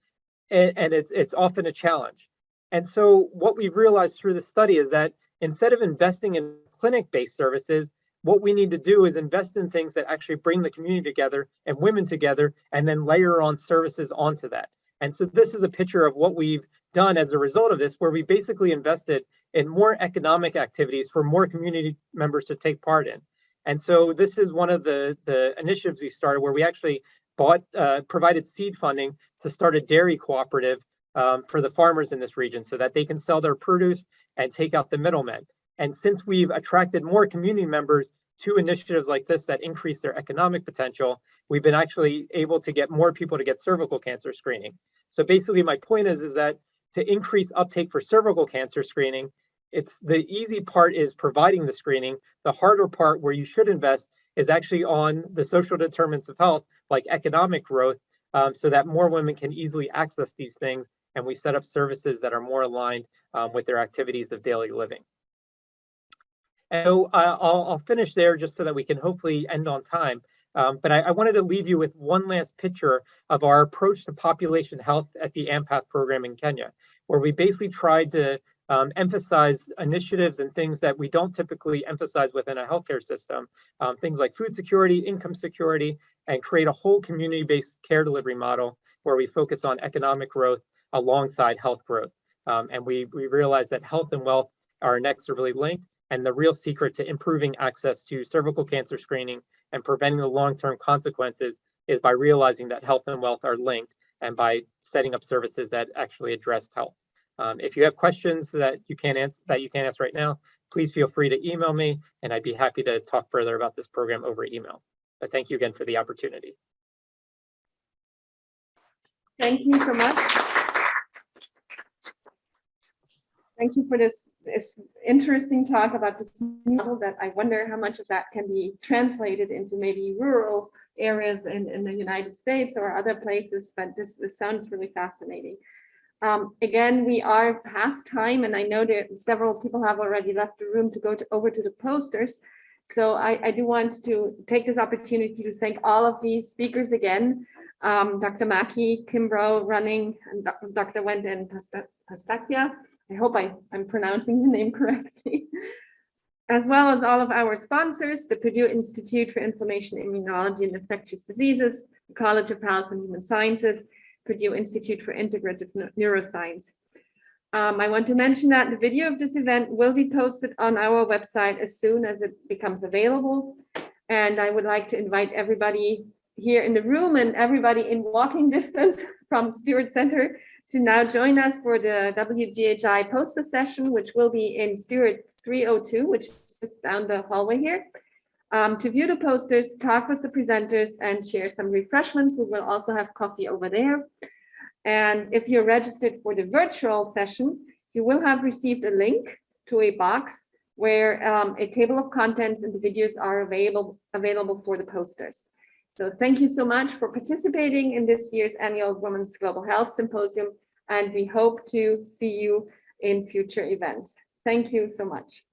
and it's often a challenge. And so what we've realized through the study is that instead of investing in clinic-based services, what we need to do is invest in things that actually bring the community together and women together, and then layer on services onto that. And so this is a picture of what we've done as a result of this, where we basically invested in more economic activities for more community members to take part in. And so this is one of the initiatives we started, where we actually provided seed funding to start a dairy cooperative for the farmers in this region so that they can sell their produce and take out the middlemen. And since we've attracted more community members to initiatives like this that increase their economic potential, we've been actually able to get more people to get cervical cancer screening. So basically my point is that to increase uptake for cervical cancer screening, it's the easy part is providing the screening. The harder part where you should invest is actually on the social determinants of health, like economic growth, so that more women can easily access these things, and we set up services that are more aligned with their activities of daily living. And so I'll finish there just so that we can hopefully end on time. But I wanted to leave you with one last picture of our approach to population health at the AMPATH program in Kenya, where we basically tried to emphasize initiatives and things that we don't typically emphasize within a healthcare system, things like food security, income security, and create a whole community-based care delivery model where we focus on economic growth alongside health growth. And we realize that health and wealth are inexorably linked, and the real secret to improving access to cervical cancer screening and preventing the long-term consequences is by realizing that health and wealth are linked, and by setting up services that actually address health. If you have questions that you can't answer right now, please feel free to email me, and I'd be happy to talk further about this program over email. But thank you again for the opportunity. Thank you so much. Thank you for this interesting talk about this model that I wonder how much of that can be translated into maybe rural areas in the United States or other places, but this sounds really fascinating. Again, we are past time, and I know that several people have already left the room to go over to the posters. So I do want to take this opportunity to thank all of the speakers again. Dr. Maki, Kimbrough running, and Dr. Wenden Pastakia. I hope I'm pronouncing the name correctly. As well as all of our sponsors, the Purdue Institute for Inflammation, Immunology, and Infectious Diseases, the College of Health and Human Sciences, Purdue Institute for Integrative Neuroscience. I want to mention that the video of this event will be posted on our website as soon as it becomes available. And I would like to invite everybody here in the room and everybody in walking distance from Stewart Center to now join us for the WGHI poster session, which will be in Stewart 302, which is just down the hallway here. to view the posters, talk with the presenters, and share some refreshments. We will also have coffee over there. And if you're registered for the virtual session, you will have received a link to a box where a table of contents and the videos are available for the posters. So thank you so much for participating in this year's annual Women's Global Health Symposium, and we hope to see you in future events. Thank you so much.